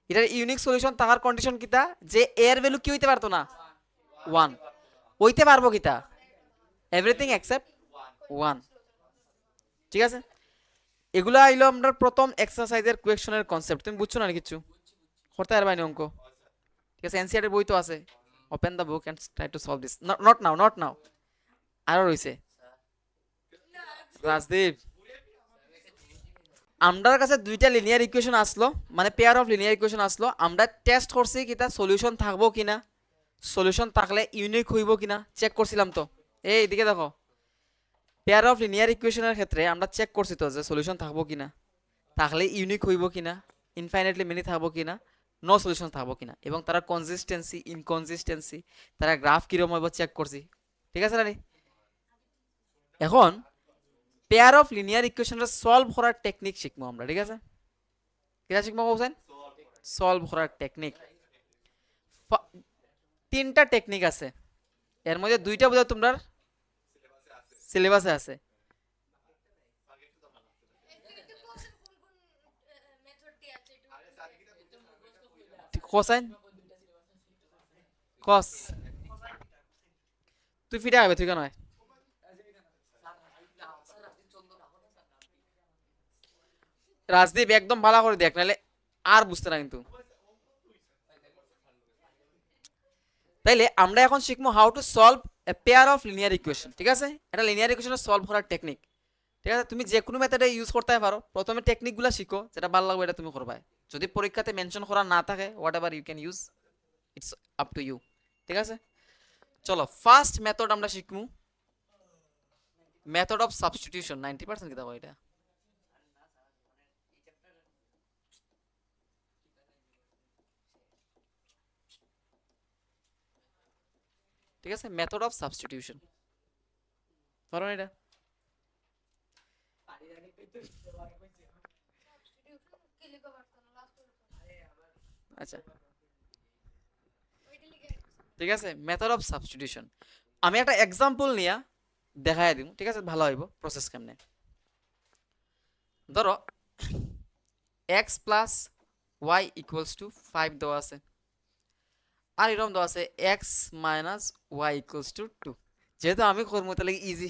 এটার ইউনিক সলিউশন থাকার কন্ডিশন কিতা? যে এর ভ্যালু কি হইতে পারতো না? 1 হইতে পারবো কিতা? এভরিথিং এক্সেপ্ট 1, ঠিক আছে। এগুলা আইলো আমরা প্রথম এক্সারসাইজের কোয়েকশনের কনসেপ্ট, তুমি বুঝছো না কিছু করতে পারবা না অঙ্ক, ঠিক আছে, এনসিআর এর বই তো আছে, open the book and try to solve this, not now, আরো রইছে রাজদীপ, আমাদের কাছে দুইটা লিনিয়ার ইকুয়েশন আসলো, মানে পেয়ার অফ লিনিয়ার ইকুয়েশন আসলো, আমরা টেস্ট করছি কিতা সলিউশন থাকবো কিনা, সলিউশন থাকলে ইউনিক হইব কিনা চেক করছিলাম তো, এই দিকে দেখো, পেয়ার অফ লিনিয়ার ইকুয়েশনের ক্ষেত্রে আমরা চেক করছি তো যে সলিউশন থাকবো কিনা, থাকলে ইউনিক হইব কিনা, ইনফাইনাইটলি মেনি থাকবো কিনা, নো সলিউশন থাকবো কিনা, এবং তারা কনসিস্টেন্সি ইনকনসিস্টেন্সি তারা গ্রাফ কিরকম হইব চেক করছি, ঠিক আছে রানি? এখন পেয়ার অফ লিনিয়ার ইকুয়েশনটা সলভ করার টেকনিক শিখবো আমরা, ঠিক আছে, কিটা শিখবো হোসেন? সলভ করার টেকনিক, তিনটা টেকনিক আছে, এর মধ্যে দুইটা বোধহয় তোমরা সিলেবাসে আছে, কোসাইন কস, তুই ফিরে আবে, তুই কেন হয় রাজদীপ একদম ভালো করে দেখ, নাহলে আর বুঝতে না কিন্তু। তাইলে আমরা এখন শিখবো how to solve a pair of linear equation, ঠিক আছে, এটা লিনিয়ার ইকুয়েশন সলভ করার টেকনিক, ঠিক আছে, তুমি যে কোনো মেথডে ইউজ করতে পারো, প্রথমে টেকনিকগুলো শিখো, যেটা ভালো লাগবে এটা তুমি করবা, যদি পরীক্ষাতে মেনশন করা না থাকে whatever you can use, it's up to you, ঠিক আছে। চলো ফার্স্ট মেথড আমরা শিখমু মেথড অফ সাবস্টিটিউশন 90% কিতাব এটা ঠিক আছে মেথড অফ সাবস্টিটিউশন পারো না এটা আচ্ছা ঠিক আছে মেথড অফ সাবস্টিটিউশন আমি একটা এক্সাম্পল নিয়া দেখাই দিম ঠিক আছে ভালো হইব প্রসেস কেমনে ধরো x plus y equals to 5 দেওয়া আছে আর এরকম দেওয়া আছে x minus y equals to 2 যেহেতু আমি করবো তাহলে ইজি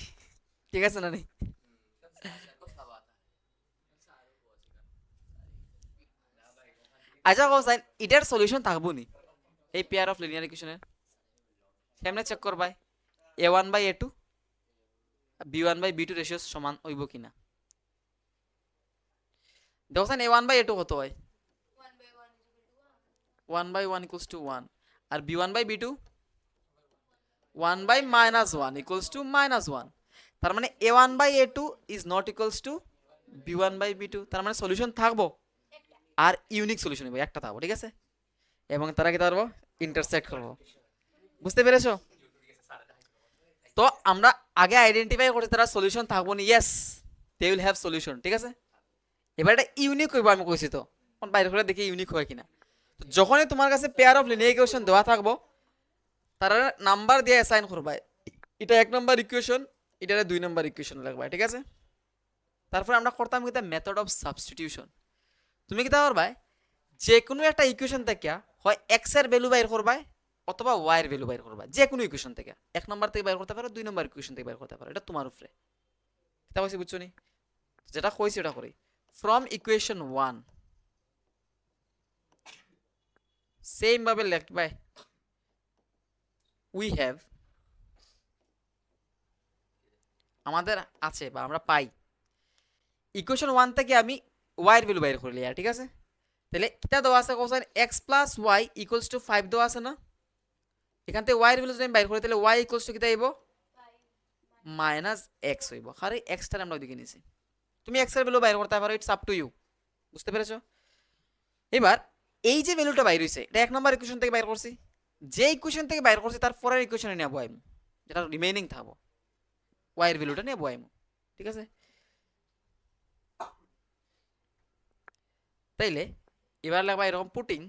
ঠিক আছে না নি আচ্ছা কোসাইন এটার সলিউশন থাকবো নি এই পেয়ার অফ লিনিয়ার ইকুয়েশনের কেমনে চেক করবাই a1 by a2 b1 by b2 ratio সমান হইব কিনা দেখছেন a1 বাই a2 কত হয় 1 বাই 1 ইকুয়ালস টু 1 আর b1 by b2 1 by minus 1 equals to minus 1 তার মানে a1 by a2 is not equals to b1 by b2 তার মানে সলিউশন থাকবো আর ইউনিক সলিউশন হবে একটা থাকবো ঠিক আছে এবং তারা কি পারবো ইন্টারসেক্ট করবো বুঝতে পেরেছো তো আমরা আগে আইডেন্টিফাই করছি তারা সলিউশন থাকবো না yes they will have solution ঠিক আছে এবার এটা ইউনিক হইব আমি কইছি তো কোন বাইরে করে দেখি ইউনিক হয় কিনা তো যখনই তোমার কাছে পেয়ার অফ লিনিয়ার ইকুয়েশন দেওয়া থাকবো তারা নাম্বার দিয়ে অ্যাসাইন করবা এটা 1 নম্বর ইকুয়েশন এটা 2 নম্বর ইকুয়েশন লাগবে ঠিক আছে তারপর আমরা করতাম কি মেথড অফ সাবস্টিটিউশন তুমি কি তা করবা যে কোনো একটা ইকুয়েশন থেকে হয় x এর ভ্যালু বাইর করবা অথবা y এর ভ্যালু বাইর করবা যে কোনো ইকুয়েশন থেকে 1 নম্বর থেকে বাইর করতে পারো 2 নম্বর ইকুয়েশন থেকে বাইর করতে পারো এটা তোমার উপরে এটা কইছি বুঝছো নি যেটা কইছি এটা করি from equation 1 same ভাবে লিখবা we have আমাদের আছে বা আমরা পাই ইকুয়েশন 1 থেকে আমি y এর ভ্যালু বাইর করে লিয়া ঠিক আছে তাহলে এটা দেওয়া আছে cosine x plus y equals to 5 দেওয়া আছে না এখান থেকে y এর ভ্যালু যদি আমি বাইর করি তাহলে y ইকুয়ালস টু কি আইবো মাইনাস x হইব আরে x টা আমরা ওইদিকে নিছি তুমি x এর ভ্যালু বাইর করতে পারো ইটস আপ টু ইউ বুঝতে পেরেছো এবার এই যে ভ্যালুটা বাইর হইছে এটা 1 নম্বর ইকুয়েশন থেকে বাইর করছি যে ইকুয়েশন থেকে বাইর করছি তার পরের ইকুয়েশনে নিয়ে বয়াম যেটা রিমেইনিং থাকবো y এর ভ্যালুটা নিয়ে বয়াম ঠিক আছে তাইলে এবার লাগবা এরকম পুটিং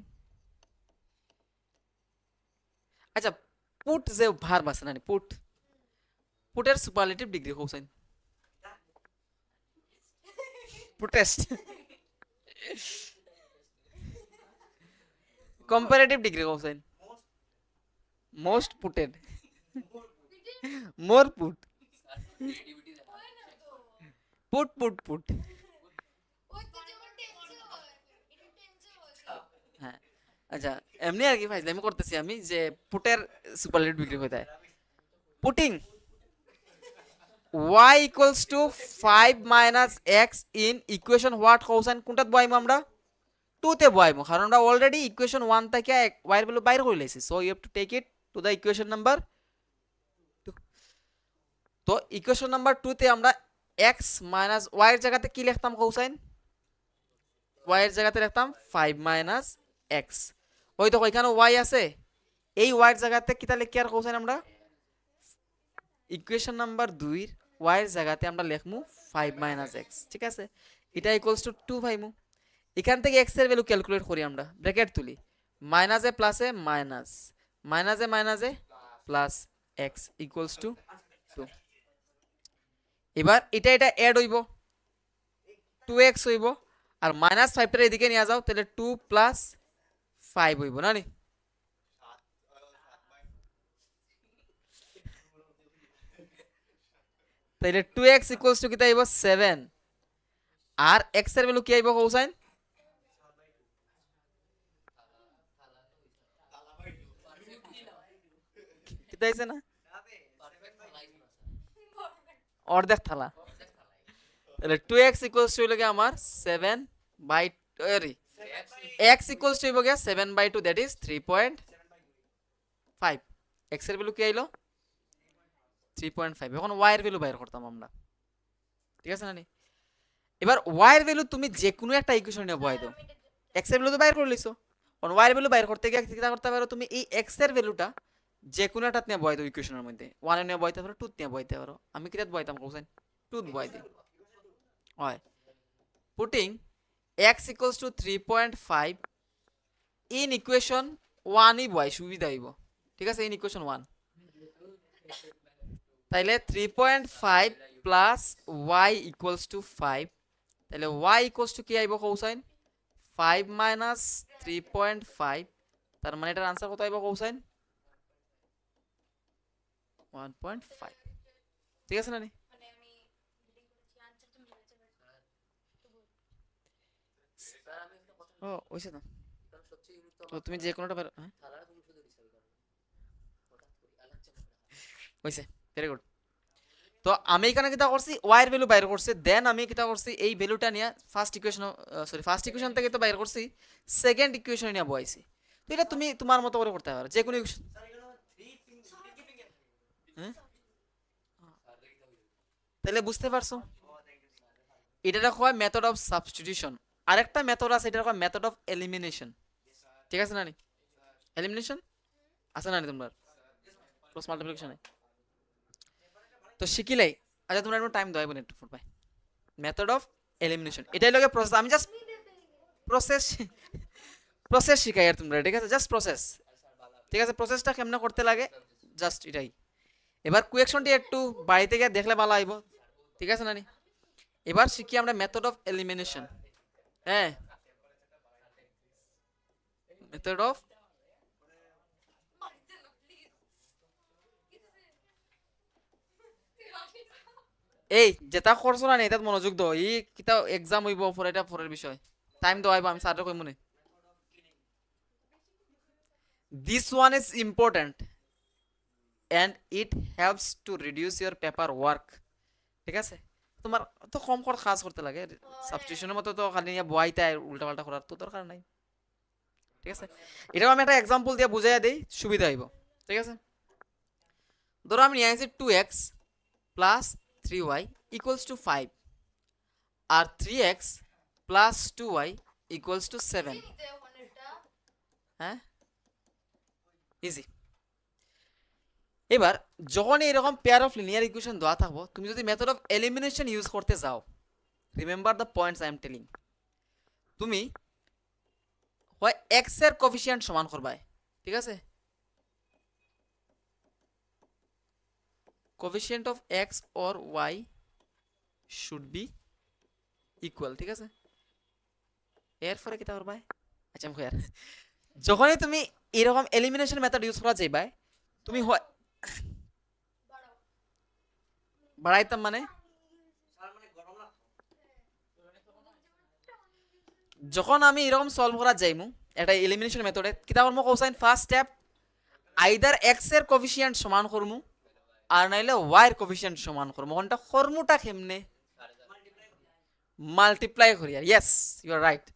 আচ্ছা পুট যে ভার্ব আছে না পুট পুটের সুপারলেটিভ ডিগ্রি কোসাইন পুটেস্ট comparative degree কোসাইন most puted more put put হ্যাঁ আচ্ছা এমনি আর কি ভাই আমি করতেছি আমি যে পুটের সুপারলেটিভ ডিগ্রি হয়ে যায় putting y equals to 5 minus x in equation what cosine কোনটা বয়াইমু আমরা 2 তে বয়াইমু কারণ আমরা অলরেডি ইকুয়েশন 1 থেকে y এর ভ্যালু বাইর করে লইছি so you have to take it to the equation number 2 তো ইকুয়েশন নাম্বার 2 তে আমরা x minus y এর জায়গাতে কি লিখতাম কোসাইন y এর জায়গাতে লিখতাম 5 minus x ওই দেখো এখানে y আছে এই y এর জায়গাতে কিটা লিখি আর কোসাইন আমরা ইকুয়েশন নাম্বার 2 এর y এর জায়গাতে আমরা লিখমু 5 minus x ঠিক আছে এটা ইকুয়ালস টু 2 পাইমু এখান থেকে x এর ভ্যালু ক্যালকুলেট করি আমরা ব্র্যাকেট তুলি মাইনাস এ প্লাস এ মাইনাস মাইনাস এ প্লাস x ইকুয়ালস টু 2 এবার এটা অ্যাড হইব 2x হইব আর মাইনাস 5 টা এদিকে নিয়ে যাও তাহলে 2 প্লাস 5 হইব না নি তাহলে 2x ইকুয়ালস টু কি আইব 7 আর x এর ভ্যালু কি আইব কোসাইন কি তাইছে না অর্ধেক থালা তাহলে 2x ইকুয়ালস টু হইলো আমার 7 by sorry x equals to হইব 7 বাই 2 দ্যাট ইজ 3.5 এক্স এর ভ্যালু কি আইলো 3.5, এখন ওয়াই এর ভ্যালু বাইর করতাম আমরা, ঠিক আছে না নি? এবার ওয়াই এর ভ্যালু তুমি যে কোনো একটা ইকুয়েশন নিয়ে বসাই দাও, এক্স এর ভ্যালু তো বাইর করে লইছো, এখন ওয়াই এর ভ্যালু বাইর করতে গিয়ে কি করতে পারো তুমি, এই এক্স এর ভ্যালুটা যে কোনো একটা নিয়ে বসাই দাও ইকুয়েশনের মধ্যে, 1 এর নিয়ে বসাইতে পারো, 2 নিয়ে বসাইতে পারো, আমি কিটা বসাইতাম কোসাইন 2 বসাই দিই, হয় putting x equals to 3.5 in equation 1 ই বয় সুবিধা হইব, ঠিক আছে, in equation 1 তাইলে 3.5 প্লাস y equals to 5, তাহলে y equals to কি আইব কোসাইন 5 minus 3.5, তার মানে এটার আনসার কত আইব কোসাইন 1.5, ঠিক আছে না নি? ও ওইছে না, তো তুমি যে কোনোটা হ্যাঁ হইছে, ভেরি গুড। তো আমি এখানে কিটা করছি ওয়াই এর ভ্যালু বাইর করছি, দেন আমি কিটা করছি এই ভ্যালুটা নিয়ে first equation, sorry first equation থেকে তো বাইর করছি, সেকেন্ড ইকুয়েশন নিয়ে বসাইছি। তো এটা তুমি তোমার মতো করে করতে পারো যে কোনো ইকুয়েশন, হ্যাঁ তাহলে বুঝতে পারছো, এটা হয় মেথড অফ সাবস্টিটিউশন, আরেকটা মেথড আছে এটা হয় মেথড অফ এলিমিনেশন, ঠিক আছে না নি? এলিমিনেশন আছে না নি তোমার ক্রস মাল্টিপ্লিকেশনে? তো শিখিলাই, আচ্ছা তোমরা একটু টাইম দাও একটু foot pi, method of elimination এটাই লগে প্রসেস, আমি জাস্ট প্রসেস প্রসেস শিখাই আর তোমরা, ঠিক আছে, জাস্ট প্রসেস, ঠিক আছে, প্রসেসটা কেমনে করতে লাগে জাস্ট এটাই। এবার কুয়েকশনটি একটু বাড়িতে গিয়ে দেখলে ভালো আইব, ঠিক আছে না নি? এবার শিখি আমরা মেথড অফ এলিমিনেশন, হ্যাঁ মেথড অফ, এই যেটা করছো না এটা মনোযোগ দাও, এই কিতা এক্সাম হইব পরে, এটা পরের বিষয়, টাইম দাও আইব, আমি স্যারটা কই মনে, this one is important and it helps to reduce your paper work, ঠিক আছে, তোমার তো কম করে কাজ করতে লাগে, সাবস্টিটিউশনের মতো তো খালি নিয়ে বইতে উল্টা পাল্টা করার তো দরকার নাই, ঠিক আছে। এটাও আমি একটা এক্সাম্পল দিয়ে বুঝাইয়া দেই সুবিধা হইব, ঠিক আছে। ধরো আমি নিয়ে আসছি 2x plus 3y equals to 5 আর 3x plus 2y equals to 7, হ্যাঁ ইজি। এবার যখন এরকম পেয়ার অফ লিনিয়ার ইকুয়েশন দেওয়া থাকবো, তুমি যদি মেথড অফ এলিমিনেশন ইউজ করতে যাও, remember the points I am telling, তুমি হয় এক্স এর কোফিসিয়েন্ট সমান করবাই, ঠিক আছে, coefficient of x or why should be equal, ঠিক আছে, এরপরে কিতা করবাই, আচ্ছা আমি আর যখনই তুমি এরকম এলিমিনেশন মেথড ইউজ করা যাইবাই, তুমি হয় বাড়াইতাম মানে যখন আমি এরকম সলভ করা যাইমু একটা এলিমিনেশন মেথডে কিতা করবো cosine, first step either x এর কোফিসিয়েন্ট সমান করমু আর নাইলে ওয়াই এর কোফিসিয়েন্ট সমান করমু, কোনটা করমুটা কেমনে মাল্টিপ্লাই করিয়া, yes you are right,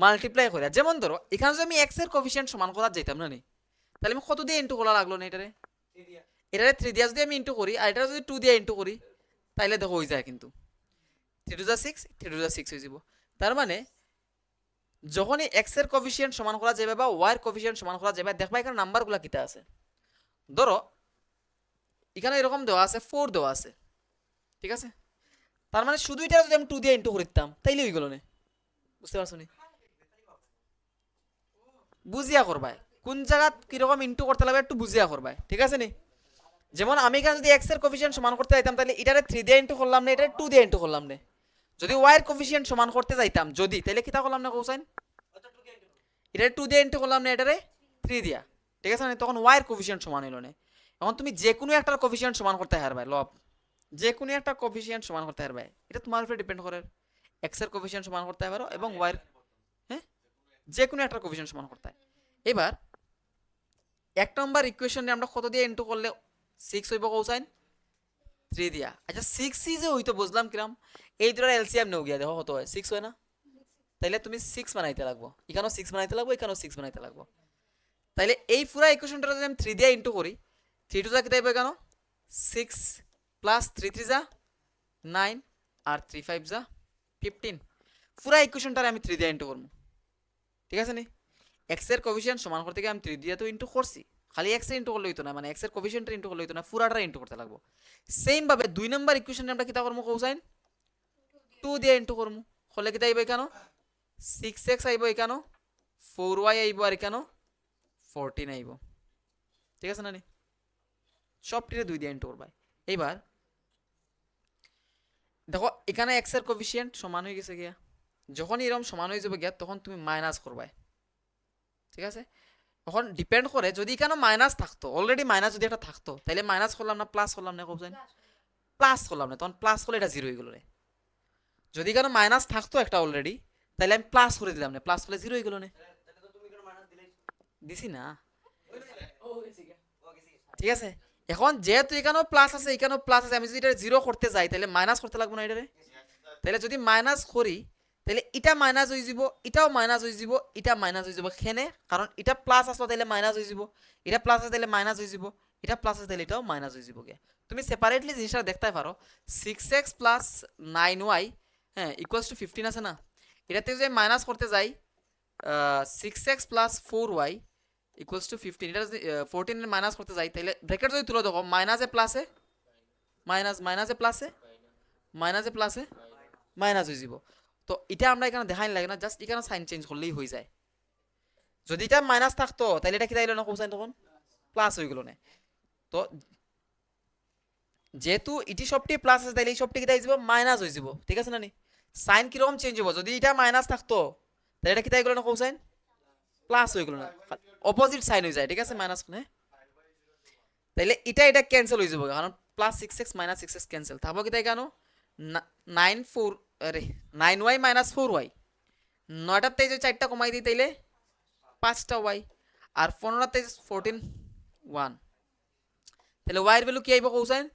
multiply করিয়া, যেমন ধরো এখানে যদি আমি এক্স এর কোফিসিয়েন্ট সমান করা যাইতাম না নি, তাহলে আমি কত দিয়ে ইন্টু করা লাগলো না এটারে, এটারে 3 দিয়ে যদি আমি ইন্টু করি আর এটা যদি 2 দিয়ে ইন্টু করি, তাইলে দেখো হয়ে যায় কিন্তু 3 টু 6, 3 টু 6 হয়ে যাব। তার মানে যখনই এক্স এর কোফিসিয়েন্ট সমান করা যাবে বা ওয়াই এর কোফিসিয়েন্ট সমান করা যাবে, দেখবা এখানে নাম্বারগুলো কিটা আছে, ধরো এখানে এরকম দেওয়া আছে 4 দেওয়া আছে, ঠিক আছে, তার মানে শুধু এটা যদি আমি 2 দিয়ে ইন্টু করতাম তাইলে হয়ে গেল না, বুঝতে পারছো নি? বুঝিয়া করবাই কোন জায়গা কিরকম ইন্টু করতে লাগবে একটু বুঝিয়া করবাই, ঠিক আছে নি? যেমন আমি এখানে যদি এক্স এর কোফিসিয়েন্ট সমান করতে যাইতাম তাহলে এটারে 3 দিয়ে ইন্টু করলাম না, এটারে 2 দিয়ে ইন্টু করলাম না, যদি ওয়াই এর কোফিসিয়েন্ট সমান করতে যাইতাম যদি, তাহলে কিটা করলাম না কোসাইন, এটারে 2 দিয়ে ইন্টু করলাম না, এটারে 3 দিয়া, ঠিক আছে না, তখন ওয়াই এর কোফিসিয়েন্ট সমান হইল না। এখন তুমি যে কোনো একটা কোফিসিয়েন্ট সমান করতে পারবে, লব যে কোনো একটা কোফিসিয়েন্ট সমান করতে পারবে, এটা তোমার উপরে ডিপেন্ড করে, এক্স এর কোফিসিয়েন্ট সমান করতে পারো এবং ওয়াই এর, হ্যাঁ যে কোনো একটা কোফিসিয়েন্ট সমান করতে হয়। এবার এক নম্বর ইকুয়েশনে আমরা কত দিয়ে ইন্টু করলে 6 হইব কোসাইন 3 দিয়া, আচ্ছা 6 যে হইতো বুঝলাম কিরাম, এই দুটার এলসিএম নেও গিয়া দেখো কত হয়, 6 হয় না, তাইলে তুমি 6 বানাইতে লাগবো, এখানেও 6 বানাইতে লাগবো, এখানেও 6 বানাইতে লাগবো, তাইলে এই পুরা ইকুয়েশনটা যদি আমি 3 দিয়ে ইন্টু করি, 3 2 যা কিতা আইব কেন 6 প্লাস 3 3 যা 9 আর 3 5 যা 15 পুরা ইকুয়েশনটারে আমি 3 দিয়ে ইনটু করব ঠিক আছে নি x এর কোএফিসিয়েন্ট সমান করতে গিয়ে আমি 3 দিয়ে তো ইনটু করছি খালি x এর ইনটু করলে হইতো না মানে x এর কোএফিসিয়েন্ট ইনটু করলে হইতো না পুরাটা ইনটু করতে লাগবে সেম ভাবে 2 নাম্বার ইকুয়েশনে আমরা কিতা করব কোসাইন 2 দিয়ে ইনটু করব হলে কিতা আইব কেন 6x আইব কেন 4y আইব আর কেন 14 আইব ঠিক আছে না নি সবটিরে 2 দিয়ে ইনটু করবা এইবার দেখো এখানে x এর কোএফিসিয়েন্ট সমান হয়ে গেছে গিয়া যখন এরকম সমান হয়ে যাবে গিয়া তখন তুমি মাইনাস করবা ঠিক আছে এখন ডিপেন্ড করে যদি এখানে মাইনাস থাকতো অলরেডি মাইনাস যদি একটা থাকতো তাহলে মাইনাস করলাম না প্লাস করলাম না কোসাইন প্লাস করলাম না তখন প্লাস করলে এটা 0 হয়ে গেল রে যদি এখানে মাইনাস থাকতো একটা অলরেডি তাহলে আমি প্লাস করে দিলাম না প্লাস করলে 0 হয়ে গেল না দিছি না ঠিক আছে এখন যেহেতু এখানেও প্লাস আছে এখানেও প্লাস আছে আমি যদি এটা 0 করতে যাই তাহলে মাইনাস করতে লাগবে না এটারে তাহলে যদি মাইনাস করি তাহলে এটা মাইনাস হয়ে যাব এটাও মাইনাস হয়ে যাব এটা মাইনাস হয়ে যাব কেনে কারণ এটা প্লাস আসলো তাহলে মাইনাস হয়ে যাব এটা প্লাস আছে তাহলে মাইনাস হয়ে যাব এটা প্লাস আছে তাহলে এটাও মাইনাস হয়ে যাব গে তুমি সেপারেটলি জিনিসটা দেখতে পারো 6x প্লাস 9y হ্যাঁ ইকুয়ালস টু 15 আছে না এটাতে যদি মাইনাস করতে যাই 6x plus 4y equals to 15 এটা যদি 14 এর মাইনাস করতে যাই তাহলে ব্র্যাকেট যদি তুলে দেখো মাইনাসে প্লাসে মাইনাস মাইনাসে প্লাসে মাইনাসে প্লাসে মাইনাস হয়ে যাব তো এটা আমরা এখানে দেখাই লাগে না জাস্ট এখানে সাইন চেঞ্জ করলেই হয়ে যায় যদি এটা মাইনাস থাকতো তাহলে এটা কি তাইলো না কোসাইন তখন প্লাস হয়ে গেল না তো যেহেতু ইটি সবটি প্লাস আছে তাহলে এই সবটি কি তাই যাব মাইনাস হয়ে যাব ঠিক আছে না নি সাইন কি রকম চেঞ্জ হবে যদি এটা মাইনাস থাকতো তাহলে এটা কি তাই গেল না কোসাইন প্লাস হয়ে গেল না অপোজিট সাইন হয়ে যায় ঠিক আছে মাইনাস মানে তাহলে এটা ক্যান্সেল হয়ে যাব কারণ plus 6x minus 6x cancel থাকবো কি তাই কেন 9y মাইনাস 4y 9টার থেকে 4টা কমাই দিই তাইলে 5টা y আর 15টার থেকে 14 1 তাহলে y এর ভ্যালু কি আইব কোসাইন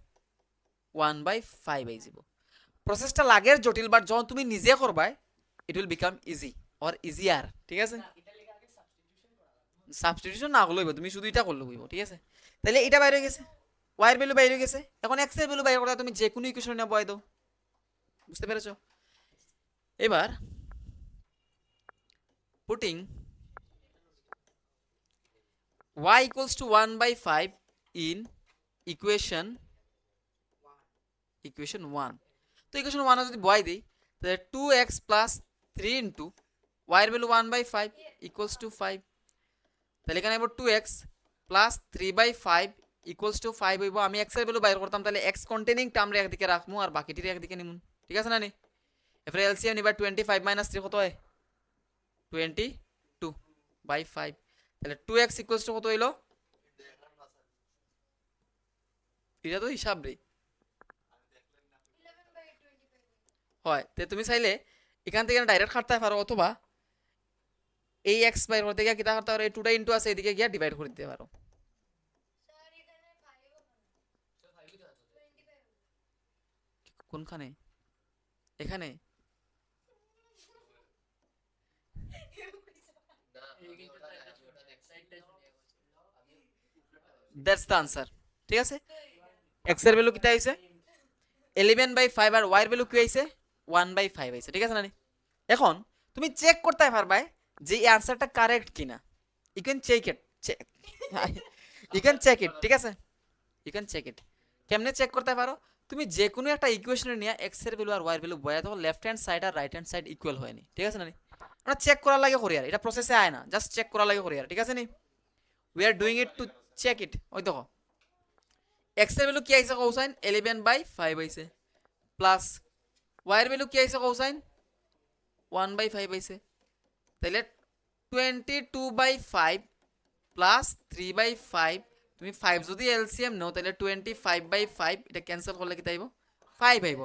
1/5 আই যাব প্রসেসটা লাগের জটিল বাট যখন তুমি নিজে করবা it will become easy or easier ঠিক আছে সাবস্টিটিউশন না হলেও তুমি শুধু এটা করলে হইব ঠিক আছে তাহলে এটা বাইরে গেছে y এর ভ্যালু বাইরে গেছে এখন x এর ভ্যালু বাইরে করতে তুমি যে কোনো ইকুয়েশন নিয়ে বয় দাও বুঝতে পেরেছো এবার putting y equals to 1/5 in equation 1 তো ইকুয়েশন 1 যদি বয় দেই তাহলে 2x plus 3 into y এর ভ্যালু 1/5 equals to 5 তাহলে এখানে আইব 2x plus 3/5 equals to 5 হইব আমি x এর ভ্যালু বাইর করতাম তাহলে x কন্টেনিং টার্ম রে একদিকে রাখমু আর বাকিটির একদিকে নিমু ঠিক আছে না নি এফরে এলসিএম নিবা 25 - 3 কত হয় 22/5 তাহলে 2x equals to কত হইলো এটা তো হিসাব রে হয় তে তুমি চাইলে এখান থেকে ডাইরেক্ট কাটতে পারো অথবা এই x বাইর করতে গিয়ে কিটা করতে পারো এই 2টা ইনটু আছে এদিকে গিয়া ডিভাইড করে দিতে পারো কোনখানে এখানে দ্যাটস দ্য আনসার ঠিক আছে x এর ভ্যালু কিটা হইছে 11/5 আর y এর ভ্যালু কি হইছে 1/5 হইছে ঠিক আছে না এখন তুমি চেক করতে পারবা যে এই আনসারটা কারেক্ট কিনা ইউ ক্যান চেক ইট ঠিক আছে ইউ ক্যান চেক ইট কেমনে চেক করতে পারো তুমি যে কোনো একটা ইকুয়েশনে নিয়ে x এর ভ্যালু আর y এর ভ্যালু বয়া দাও লেফট হ্যান্ড সাইড আর রাইট হ্যান্ড সাইড ইকুয়াল হয়নি ঠিক আছে না আমরা চেক করার লাগে করি আর এটা প্রসেসে আয় না জাস্ট চেক করার লাগে করি আর ঠিক আছে নি we are doing it to check it ওই দেখো x এর ভ্যালু কি আইছে কোসাইন 11/5 আইছে প্লাস y এর ভ্যালু কি আইছে কোসাইন 1/5 আইছে তাহলে 22/5 প্লাস 3/5 তুমি 5 যদি এলসিএম নাও তাহলে 25/5 এটা ক্যান্সেল করলে কি তাইব 5 আইব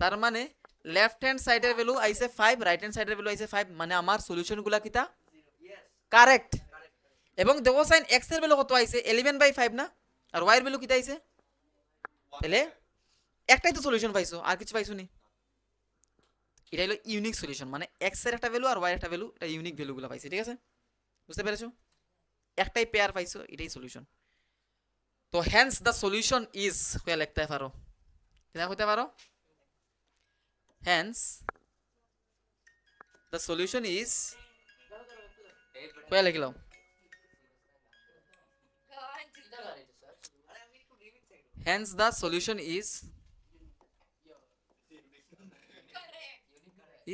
তার মানে লেফট হ্যান্ড সাইডের ভ্যালু আইছে 5 রাইট হ্যান্ড সাইডের ভ্যালু আইছে 5 মানে আমার সলিউশনগুলা কিটা কারেক্ট এবং দেখো সাইন x এর ভ্যালু কত আইছে 11/5 না আর y এর ভ্যালু কিটা আইছে তাহলে একটাই তো সলিউশন পাইছো আর কিছু পাইছো নি এটা হলো ইউনিক সলিউশন মানে x এর একটা ভ্যালু আর y এর একটা ভ্যালু এটা ইউনিক ভ্যালুগুলো পাইছে ঠিক আছে বুঝতে পেরেছো একটাই পেয়ার পাইছো এটাই সলিউশন তো হ্যান্স দ্য সলিউশন ইজ হয়ে লিখতে পারো, কিনা হইতে পারো, হ্যান্স দ্য সলিউশন ইজ হয়ে লিখলাম, hence the solution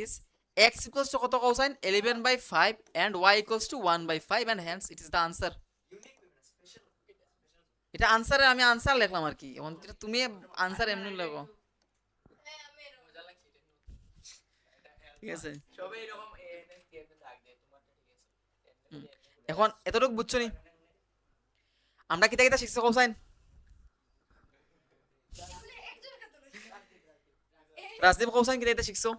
is x equals to কত কোসাইন 11/5 and y equals to 1/5 and hence it is the answer. এটা আনসারে আমি আনসার লিখলাম আর কি, এখন এটা তুমি আনসার এমনি লেখো, ঠিক আছে। এখন এতটুকু বুঝছো নি আমরা কিতা কিতা শিখছি কোসাইন, রাজদীপ কোসাইন কিতা কিতা শিখছো।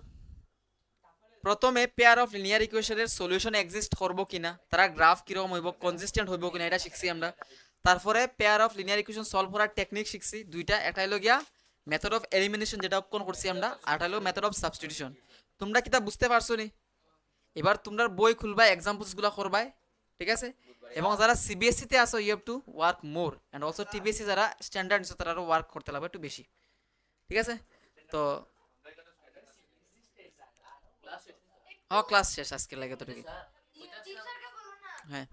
প্রথমে পেয়ার অফ লিনিয়ার ইকুয়েশনের সলিউশন এক্সিস্ট করবো কিনা, তারা গ্রাফ কিরকম হইব, কনসিস্টেন্ট হইব কিনা এটা শিখছি আমরা। তারপরে pair of linear equation solve করার টেকনিক শিখছি দুইটা, একটা হলো গিয়া মেথড অফ এলিমিনেশন যেটা কোন করছি আমরা, আর একটা হলো মেথড অফ সাবস্টিটিউশন। তোমরা কিতা বুঝতে পারছো নি, এবার তোমরা বই খুলবা এক্সাম্পলস গুলা করবাই, ঠিক আছে। এবং যারা সিবিএসসি তে আসো you have to work more and also TBSE যারা স্ট্যান্ডার্ড নিছো তারা ওয়ার্ক করতে লাগবে একটু বেশি, ঠিক আছে। তো ক্লাস শেষ আজকে লাগে তো ঠিক, হ্যাঁ।